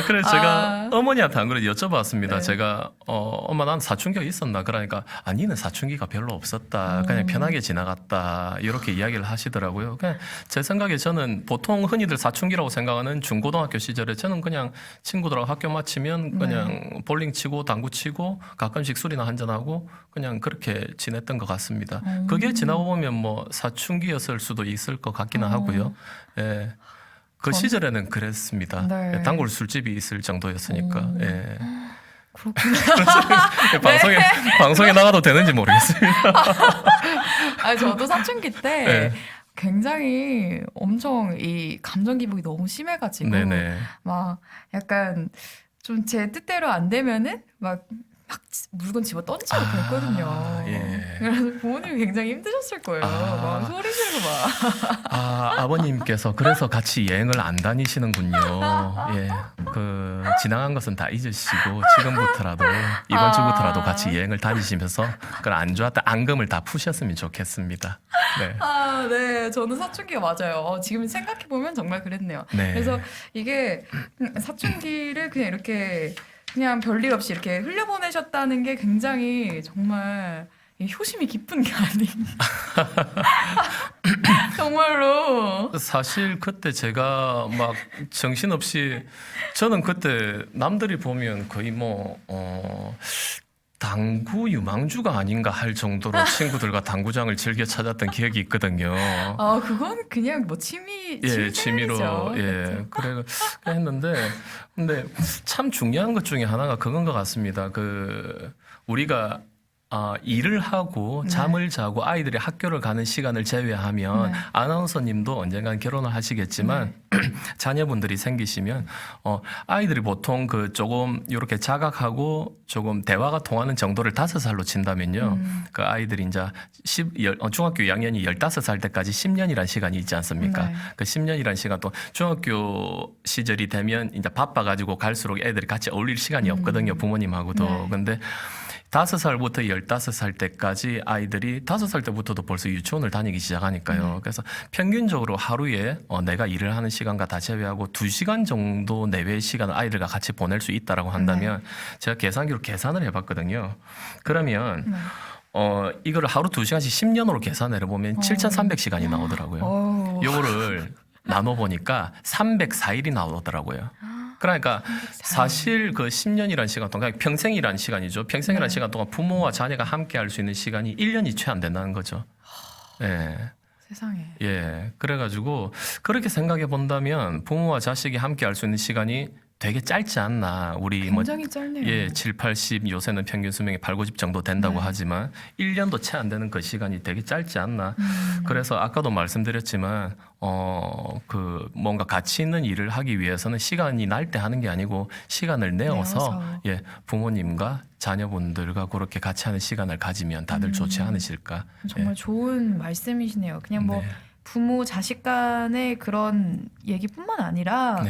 그래서 제가 어머니한테 안 그래도 여쭤봤습니다. 네. 제가 엄마 난 사춘기가 있었나? 그러니까 아니는 사춘기가 별로 없었다. 그냥 편하게 지나갔다. 이렇게 이야기를 하시더라고요. 그냥 제 생각에 저는 보통 흔히들 사춘기라고 생각하는 중고등학교 시절에 저는 그냥 친구들하고 학교 마치면 그냥 볼링 치고 당구 치고 가끔씩 술이나 한잔하고 그냥 그렇게 지냈던 것 같습니다. 그게 지나고 보면 뭐 사춘기였을 수도 있을 것 같기는 하고요. 예. 그 시절에는 그랬습니다. 네. 단골 술집이 있을 정도였으니까. 예. 그렇구나. 방송에 나가도 되는지 모르겠습니다. 저도 사춘기 때 네. 굉장히 엄청 이 감정 기복이 너무 심해가지고 네네. 막 약간 좀 제 뜻대로 안 되면은 막 물건 집어 던지고 그랬거든요. 예. 그래서 부모님이 굉장히 힘드셨을 거예요. 막 소리 지르고 막. 아버님께서 그래서 같이 여행을 안 다니시는군요. 예. 그 지나간 것은 다 잊으시고 지금부터라도 이번 주부터라도 같이 여행을 다니시면서 그 안 좋았던 앙금을 다 푸셨으면 좋겠습니다. 네. 네. 저는 사춘기가 맞아요. 지금 생각해 보면 정말 그랬네요. 네. 그래서 이게 사춘기를 그냥 이렇게 그냥 별일 없이 이렇게 흘려보내셨다는 게 굉장히 정말 효심이 깊은 게 아닌가. 정말로. 사실 그때 제가 막 정신없이 저는 그때 남들이 보면 거의 뭐 당구 유망주가 아닌가 할 정도로 친구들과 당구장을 즐겨 찾았던 기억이 있거든요. 그건 그냥 뭐 취미 취미로 그래 했는데 근데 참 중요한 것 중에 하나가 그건 것 같습니다. 그 우리가 일을 하고 잠을 자고 아이들이 학교를 가는 시간을 제외하면 아나운서님도 언젠간 결혼을 하시겠지만 자녀분들이 생기시면 아이들이 보통 그 조금 이렇게 자각하고 조금 대화가 통하는 정도를 5살로 친다면요. 그 아이들이 이제 중학교 2학년이 15살 때까지 10년이라는 시간이 있지 않습니까? 그 10년이라는 시간 동안 중학교 시절이 되면 이제 바빠가지고 갈수록 애들이 같이 어울릴 시간이 없거든요. 부모님하고도. 근데 5살부터 15살 때까지 아이들이 5살 때부터도 벌써 유치원을 다니기 시작하니까요. 그래서 평균적으로 하루에 내가 일을 하는 시간과 다 제외하고 2시간 정도 내외의 시간을 아이들과 같이 보낼 수 있다라고 한다면 제가 계산기로 계산을 해봤거든요. 그러면 이거를 하루 2시간씩 10년으로 계산을 해보면 7,300시간이 나오더라고요. 요거를 나눠보니까 304일이 나오더라고요. 그러니까 사실 그 10년이라는 시간 동안 평생이라는 시간이죠. 평생이라는 시간 동안 부모와 자녀가 함께 할 수 있는 시간이 1년이 채 안 된다는 거죠. 예. 세상에. 예. 그래가지고 그렇게 생각해 본다면 부모와 자식이 함께 할 수 있는 시간이 되게 짧지 않나. 우리 굉장히 짧네요. 7, 80 요새는 평균 수명이 8, 90 정도 된다고 하지만 1년도 채 안 되는 그 시간이 되게 짧지 않나. 그래서 아까도 말씀드렸지만 그 뭔가 가치 있는 일을 하기 위해서는 시간이 날 때 하는 게 아니고 시간을 내어서 부모님과 자녀분들과 그렇게 같이 하는 시간을 가지면 다들 좋지 않으실까. 정말 좋은 말씀이시네요. 그냥 뭐 부모 자식 간의 그런 얘기뿐만 아니라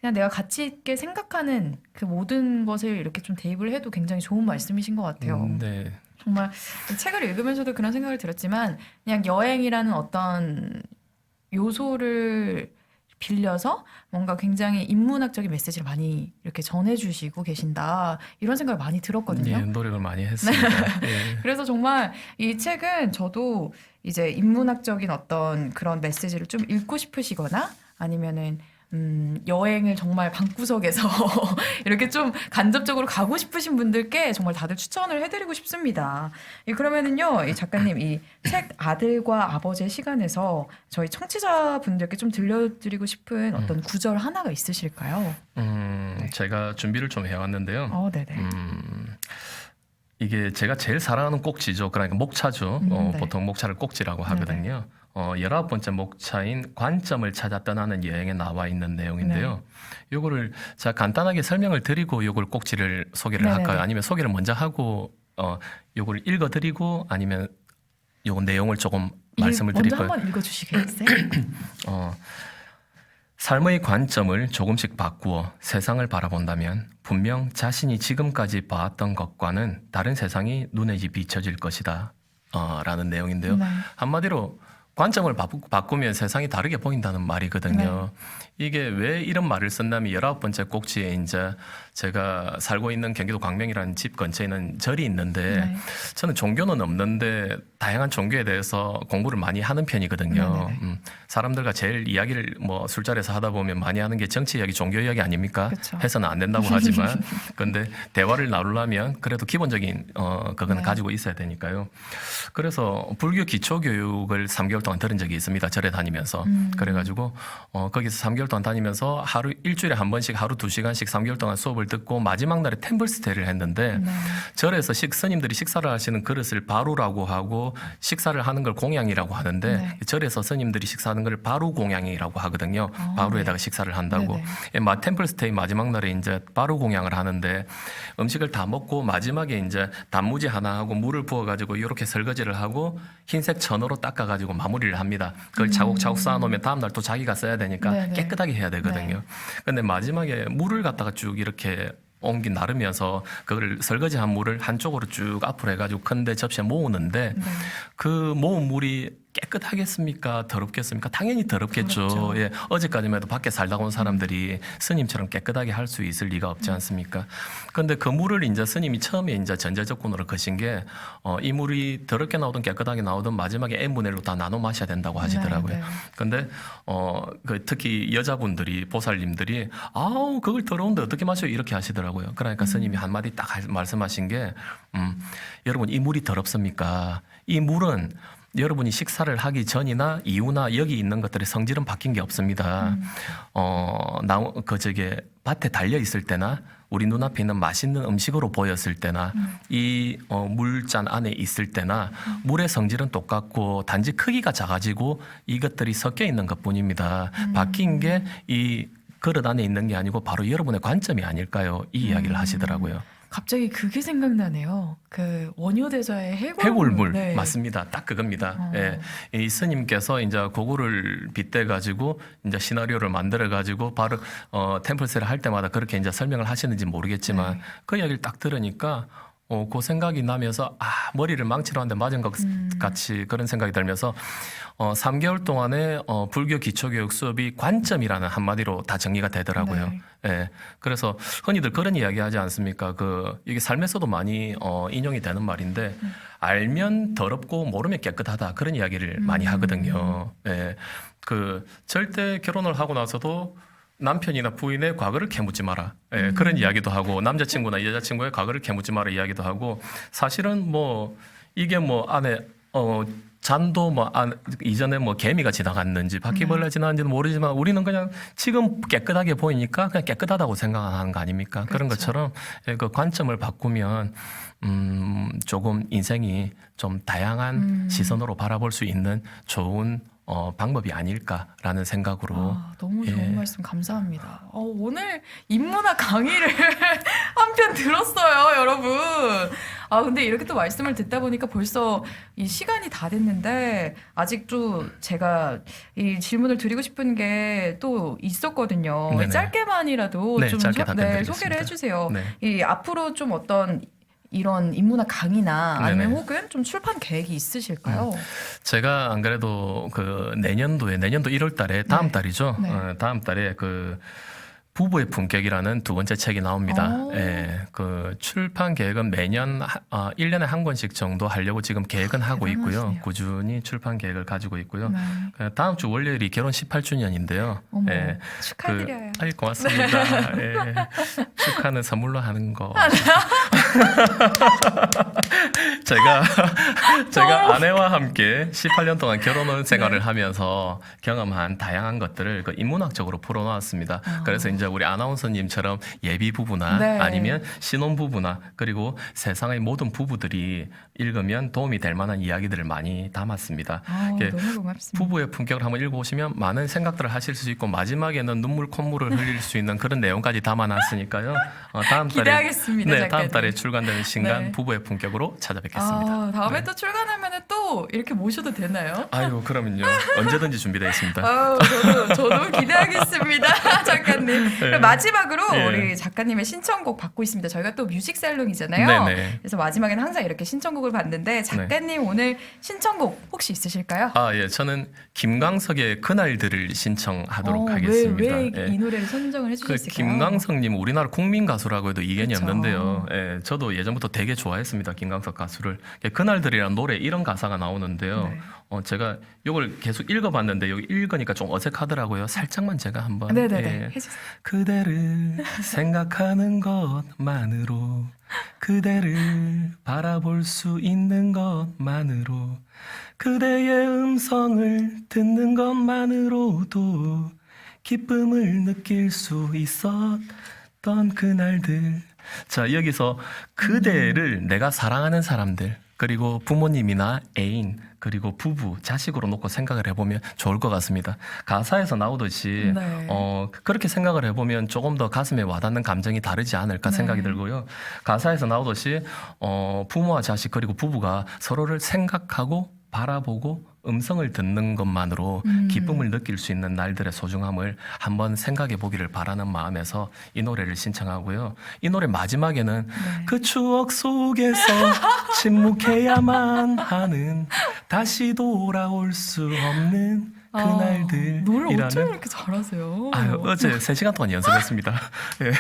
그냥 내가 가치 있게 생각하는 그 모든 것을 이렇게 좀 대입을 해도 굉장히 좋은 말씀이신 것 같아요. 네. 정말 책을 읽으면서도 그런 생각을 들었지만 그냥 여행이라는 어떤 요소를 빌려서 뭔가 굉장히 인문학적인 메시지를 많이 이렇게 전해주시고 계신다 이런 생각을 많이 들었거든요. 예, 노력을 많이 했습니다. 예. 그래서 정말 이 책은 저도 이제 인문학적인 어떤 그런 메시지를 좀 읽고 싶으시거나 아니면은 여행을 정말 방구석에서 이렇게 좀 간접적으로 가고 싶으신 분들께 정말 다들 추천을 해드리고 싶습니다. 그러면은요, 이 작가님 이 책 아들과 아버지의 시간에서 저희 청취자분들께 좀 들려드리고 싶은 어떤 구절 하나가 있으실까요? 네. 제가 준비를 좀 해왔는데요. 네네. 이게 제가 제일 사랑하는 꼭지죠. 그러니까 목차죠. 네. 보통 목차를 꼭지라고 하거든요. 19번째 목차인 관점을 찾아 떠나는 여행에 나와 있는 내용인데요. 요거를 제가 간단하게 설명을 드리고 요걸 꼭지를 소개를 네네네. 할까요? 아니면 소개를 먼저 하고 요걸 읽어드리고 아니면 요 내용을 조금 말씀을 먼저 드릴까요? 한번 읽어주시겠어요? 삶의 관점을 조금씩 바꾸어 세상을 바라본다면 분명 자신이 지금까지 봐왔던 것과는 다른 세상이 눈에 비춰질 것이다. 라는 내용인데요. 네. 한마디로 관점을 바꾸면 세상이 다르게 보인다는 말이거든요. 이게 왜 이런 말을 썼냐면 19번째 꼭지에 이제 제가 살고 있는 경기도 광명이라는 집 근처에는 절이 있는데 네. 저는 종교는 없는데 다양한 종교에 대해서 공부를 많이 하는 편이거든요. 사람들과 제일 이야기를 뭐 술자리에서 하다 보면 많이 하는 게 정치 이야기, 종교 이야기 아닙니까? 그쵸. 해서는 안 된다고 하지만 근데 대화를 나누려면 그래도 기본적인 그거는 가지고 있어야 되니까요. 그래서 불교 기초 교육을 3개월 동안 들은 적이 있습니다. 절에 다니면서. 그래가지고 거기서 3개월 동안 다니면서 하루 일주일에 한 번씩 하루 2시간씩 3개월 동안 수업을 듣고 마지막 날에 템플스테이를 했는데 절에서 스님들이 식사를 하시는 그릇을 바루라고 하고 식사를 하는 걸 공양이라고 하는데 절에서 스님들이 식사하는 걸 바루 공양이라고 하거든요. 바루에다가 식사를 한다고. 템플스테이 마지막 날에 이제 바루 공양을 하는데 음식을 다 먹고 마지막에 이제 단무지 하나 하고 물을 부어가지고 이렇게 설거지를 하고 흰색 천으로 닦아가지고 마무리를 합니다. 그걸 차곡차곡 쌓아놓으면 다음 날 또 자기가 써야 되니까 깨끗하게 해야 되거든요. 근데 마지막에 물을 갖다가 쭉 이렇게 옮기 나르면서 그걸 설거지한 물을 한쪽으로 쭉 앞으로 해가지고 큰데 접시에 모으는데 그 모은 물이 깨끗하겠습니까? 더럽겠습니까? 당연히 더럽겠죠. 그렇죠. 예, 어제까지만 해도 밖에 살다 온 사람들이 스님처럼 깨끗하게 할 수 있을 리가 없지 않습니까? 그런데 그 물을 이제 스님이 처음에 이제 전제조건으로 거신 게 이 물이 더럽게 나오든 깨끗하게 나오든 마지막에 n분의 1로 다 나눠 마셔야 된다고 하시더라고요. 근데 그 특히 여자분들이 보살님들이 아우 그걸 더러운데 어떻게 마셔요? 이렇게 하시더라고요. 그러니까 스님이 한마디 딱 말씀하신 게 여러분 이 물이 더럽습니까? 이 물은 여러분이 식사를 하기 전이나 이후나 여기 있는 것들의 성질은 바뀐 게 없습니다. 밭에 달려 있을 때나 우리 눈앞에 있는 맛있는 음식으로 보였을 때나 이 물잔 안에 있을 때나 물의 성질은 똑같고 단지 크기가 작아지고 이것들이 섞여 있는 것뿐입니다. 바뀐 게 이 그릇 안에 있는 게 아니고 바로 여러분의 관점이 아닐까요? 이 이야기를 하시더라고요. 갑자기 그게 생각나네요. 그 원효대사의 해골물 네. 맞습니다. 딱 그겁니다. 예, 이 스님께서 이제 그거를 빗대 가지고 이제 시나리오를 만들어 가지고 바로 템플스를 할 때마다 그렇게 이제 설명을 하시는지 모르겠지만 그 이야기를 딱 들으니까 그 생각이 나면서 머리를 망치로 한 대 맞은 것 같이 그런 생각이 들면서 3개월 동안의 불교 기초교육 수업이 관점이라는 한마디로 다 정리가 되더라고요. 예. 그래서 흔히들 그런 이야기 하지 않습니까? 이게 삶에서도 많이 인용이 되는 말인데 알면 더럽고 모르면 깨끗하다 그런 이야기를 많이 하거든요. 예. 절대 결혼을 하고 나서도 남편이나 부인의 과거를 캐묻지 마라. 예, 그런 이야기도 하고 남자친구나 여자친구의 과거를 캐묻지 마라 이야기도 하고 사실은 이게 안에 잔도 이전에 개미가 지나갔는지 바퀴벌레 지나갔는지는 모르지만 우리는 그냥 지금 깨끗하게 보이니까 그냥 깨끗하다고 생각하는 거 아닙니까? 그렇죠. 그런 것처럼 그 관점을 바꾸면 조금 인생이 좀 다양한 시선으로 바라볼 수 있는 좋은 방법이 아닐까라는 생각으로 너무 좋은 예. 말씀 감사합니다. 오늘 인문학 강의를 한 편 들었어요, 여러분. 근데 이렇게 또 말씀을 듣다 보니까 벌써 이 시간이 다 됐는데 아직도 제가 이 질문을 드리고 싶은 게 또 있었거든요. 네네. 짧게만이라도 네, 좀 짧게 답변드리겠습니다. 소개를 해주세요. 네. 이 앞으로 좀 어떤 이런 인문학 강의나 아니면 네네. 혹은 좀 출판 계획이 있으실까요? 제가 안 그래도 그 내년도 1월 달에 다음 네. 달이죠. 네. 다음 달에 그 부부의 품격이라는 두 번째 책이 나옵니다. 오. 예, 그 출판 계획은 매년 1년에 한 권씩 정도 하려고 지금 계획은 하고 있고요. 대단하시네요. 꾸준히 출판 계획을 가지고 있고요. 네. 다음 주 월요일이 결혼 18주년인데요. 어머, 예, 축하드려요. 아이 고맙습니다. 예, 축하는 선물로 하는 거. 제가 아내와 함께 18년 동안 결혼 생활을 하면서 경험한 다양한 것들을 그 인문학적으로 풀어놓았습니다. 그래서 이제 우리 아나운서님처럼 예비 부부나 네. 아니면 신혼 부부나 그리고 세상의 모든 부부들이 읽으면 도움이 될 만한 이야기들을 많이 담았습니다. 이게 너무 고맙습니다. 부부의 품격을 한번 읽어보시면 많은 생각들을 하실 수 있고 마지막에는 눈물 콧물을 흘릴 수 있는 그런 내용까지 담아놨으니까요. 다음 달에 기대하겠습니다, 네, 다음 작가님. 달에 출간되는 신간 네. 부부의 품격으로 찾아뵙겠습니다. 다음에 네. 또 출간하면 또 이렇게 모셔도 되나요? 아유, 그러면요. 언제든지 준비되어 있습니다. 저도 기대하겠습니다, 작가님. 그럼 마지막으로 예. 우리 작가님의 신청곡 받고 있습니다. 저희가 또 뮤직 살롱이잖아요. 네네. 그래서 마지막에는 항상 이렇게 신청곡을 받는데 작가님 오늘 신청곡 혹시 있으실까요? 예, 저는 김광석의 그날들을 신청하도록 하겠습니다. 왜 예. 이 노래를 선정을 그 해주셨을까요? 김광석님 우리나라 국민 가수라고 해도 이견이 그쵸. 없는데요. 예, 저도 예전부터 되게 좋아했습니다. 김광석 가수를. 그날들이라는 노래 이런 가사가 나오는데요. 네. 제가 이걸 계속 읽어봤는데 여기 읽으니까 좀 어색하더라고요. 살짝만 제가 한번 네네네. 예. 해주세요. 그대를 생각하는 것만으로 그대를 바라볼 수 있는 것만으로 그대의 음성을 듣는 것만으로도 기쁨을 느낄 수 있었던 그날들. 자, 여기서 그대를 내가 사랑하는 사람들 그리고 부모님이나 애인 그리고 부부, 자식으로 놓고 생각을 해보면 좋을 것 같습니다. 가사에서 나오듯이 네. 그렇게 생각을 해보면 조금 더 가슴에 와닿는 감정이 다르지 않을까 생각이 들고요. 가사에서 나오듯이 부모와 자식 그리고 부부가 서로를 생각하고 바라보고 음성을 듣는 것만으로 기쁨을 느낄 수 있는 날들의 소중함을 한번 생각해 보기를 바라는 마음에서 이 노래를 신청하고요. 이 노래 마지막에는 그 추억 속에서 침묵해야만 하는 다시 돌아올 수 없는 그날들이라는 노래 어쩜 이렇게 잘하세요? 어제 3시간 동안 연습했습니다. 예.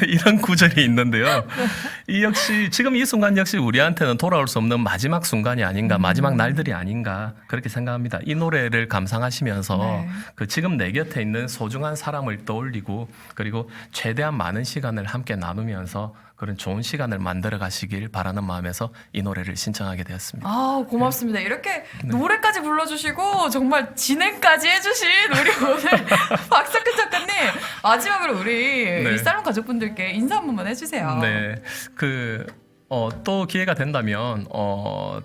이런 구절이 있는데요. 이 역시 지금 이 순간 역시 우리한테는 돌아올 수 없는 마지막 순간이 아닌가, 마지막 날들이 아닌가 그렇게 생각합니다. 이 노래를 감상하시면서 네. 그 지금 내 곁에 있는 소중한 사람을 떠올리고 그리고 최대한 많은 시간을 함께 나누면서 그런 좋은 시간을 만들어 가시길 바라는 마음에서 이 노래를 신청하게 되었습니다. 고맙습니다. 이렇게 노래까지 불러주시고 정말 진행까지 해주신 우리 오늘 박석근 작가님 마지막으로 우리 네. 이 살롱 가족분들께 인사 한 번만 해주세요. 네, 또 기회가 된다면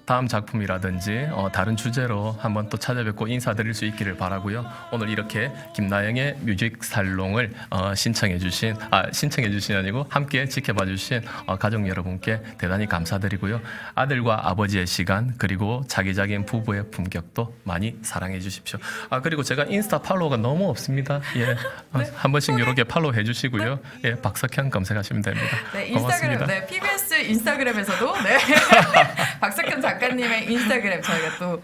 다음 작품이라든지 다른 주제로 한번 또 찾아뵙고 인사드릴 수 있기를 바라고요. 오늘 이렇게 김나영의 뮤직 살롱을 신청해 주신 아니고 함께 지켜봐 주신 가족 여러분께 대단히 감사드리고요. 아들과 아버지의 시간 그리고 자기자기인 부부의 품격도 많이 사랑해 주십시오. 그리고 제가 인스타 팔로우가 너무 없습니다. 예, 한 번씩 이렇게 팔로우 해주시고요. 예, 박석현 검색하시면 됩니다. 네, 고맙습니다. 인스타그램, PBS 인스타그램에서도 박석현 작가님의 인스타그램 저희가 또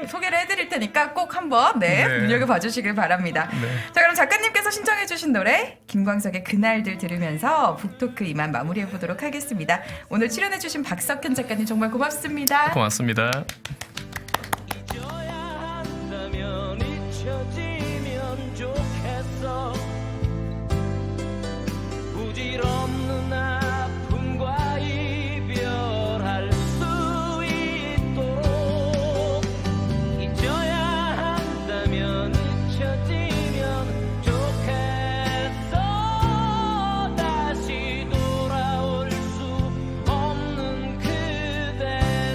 소개를 해드릴 테니까 꼭 한번 눈여겨봐 주시길 바랍니다. 자, 그럼 작가님께서 신청해주신 노래 김광석의 그날들 들으면서 북토크 이만 마무리해보도록 하겠습니다. 오늘 출연해주신 박석현 작가님 정말 고맙습니다. 고맙습니다. 잊어야 한다면 잊혀지면 좋겠어. 부질없는 아픔과 이별할 수 있도록 잊어야 한다면 잊혀지면 좋겠어. 다시 돌아올 수 없는 그대를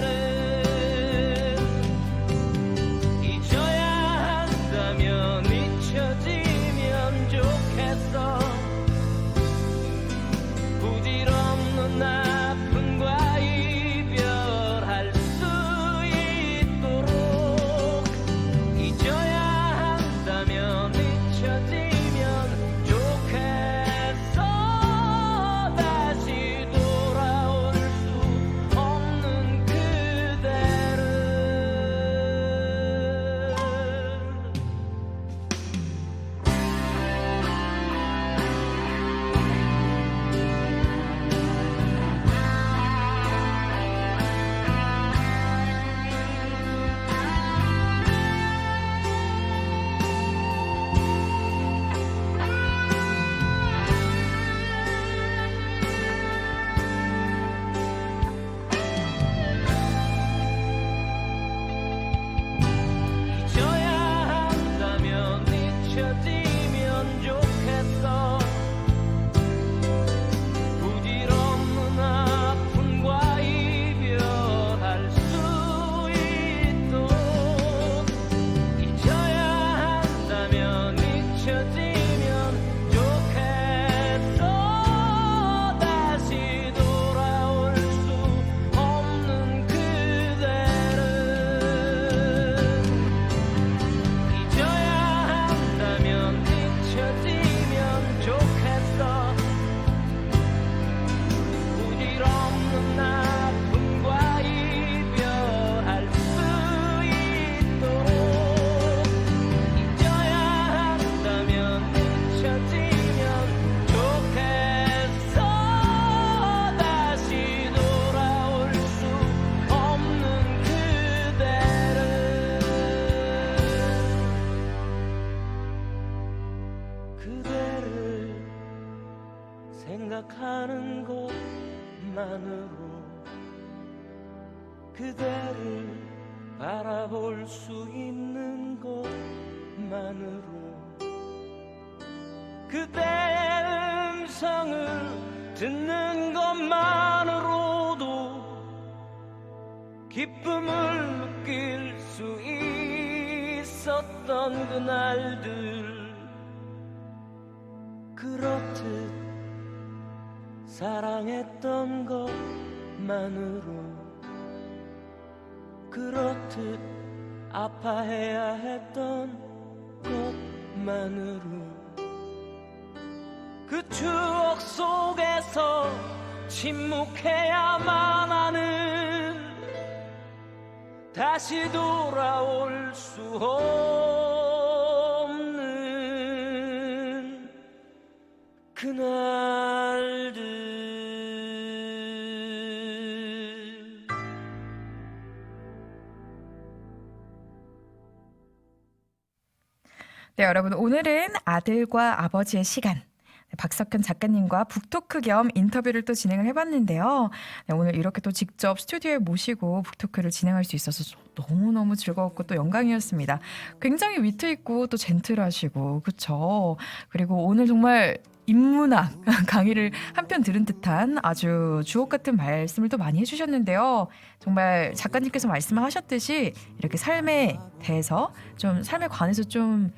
그대를 바라볼 수 있는 것만으로 그대의 음성을 듣는 것만으로도 기쁨을 느낄 수 있었던 그날들 그렇듯 사랑했던 것만으로 그렇듯 아파해야 했던 것만으로 그 추억 속에서 침묵해야만 하는 다시 돌아올 수 없는 그날들 네, 여러분 오늘은 아들과 아버지의 시간 박석현 작가님과 북토크 겸 인터뷰를 또 진행을 해봤는데요. 네, 오늘 이렇게 또 직접 스튜디오에 모시고 북토크를 진행할 수 있어서 너무너무 즐거웠고 또 영광이었습니다. 굉장히 위트 있고 또 젠틀하시고 그렇죠. 그리고 오늘 정말 인문학 강의를 한편 들은 듯한 아주 주옥 같은 말씀을 또 많이 해주셨는데요. 정말 작가님께서 말씀하셨듯이 이렇게 삶에 대해서 좀 삶에 관해서 좀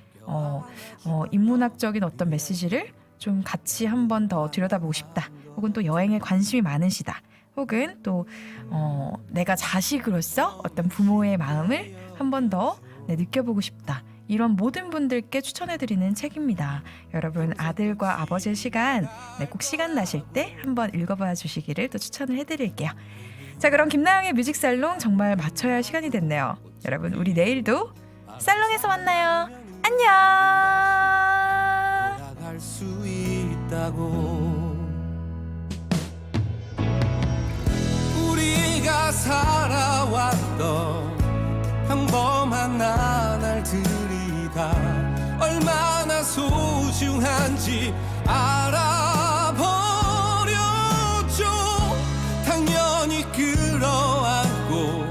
인문학적인 어떤 메시지를 좀 같이 한 번 더 들여다보고 싶다. 혹은 또 여행에 관심이 많으시다. 혹은 또 내가 자식으로서 어떤 부모의 마음을 한 번 더 느껴보고 싶다. 이런 모든 분들께 추천해드리는 책입니다. 여러분 아들과 아버지의 시간 꼭 시간 나실 때 한번 읽어봐 주시기를 또 추천을 해드릴게요. 자 그럼 김나영의 뮤직살롱 정말 마쳐야 할 시간이 됐네요. 여러분 우리 내일도 살롱에서 만나요. 안녕. 갈 수 있다고 우리가 살아왔던 평범한 나날들이 다 얼마나 소중한지 알아버렸죠. 당연히 끌어안고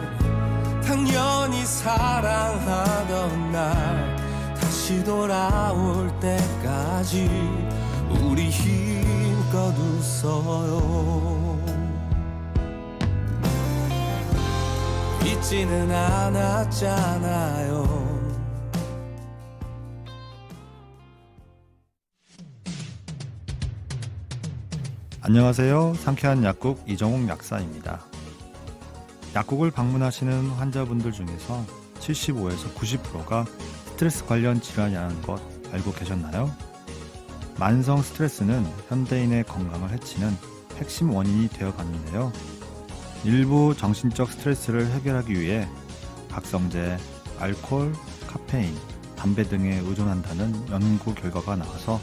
당연히 사랑하던 날 다시 돌아올 때까지 우리 힘껏 웃어요. 잊지는 않았잖아요. 안녕하세요. 상쾌한 약국 이정옥 약사입니다. 약국을 방문하시는 환자분들 중에서 75에서 90%가 스트레스 관련 질환이라는 것 알고 계셨나요? 만성 스트레스는 현대인의 건강을 해치는 핵심 원인이 되어 가는데요. 일부 정신적 스트레스를 해결하기 위해 각성제, 알코올, 카페인, 담배 등에 의존한다는 연구 결과가 나와서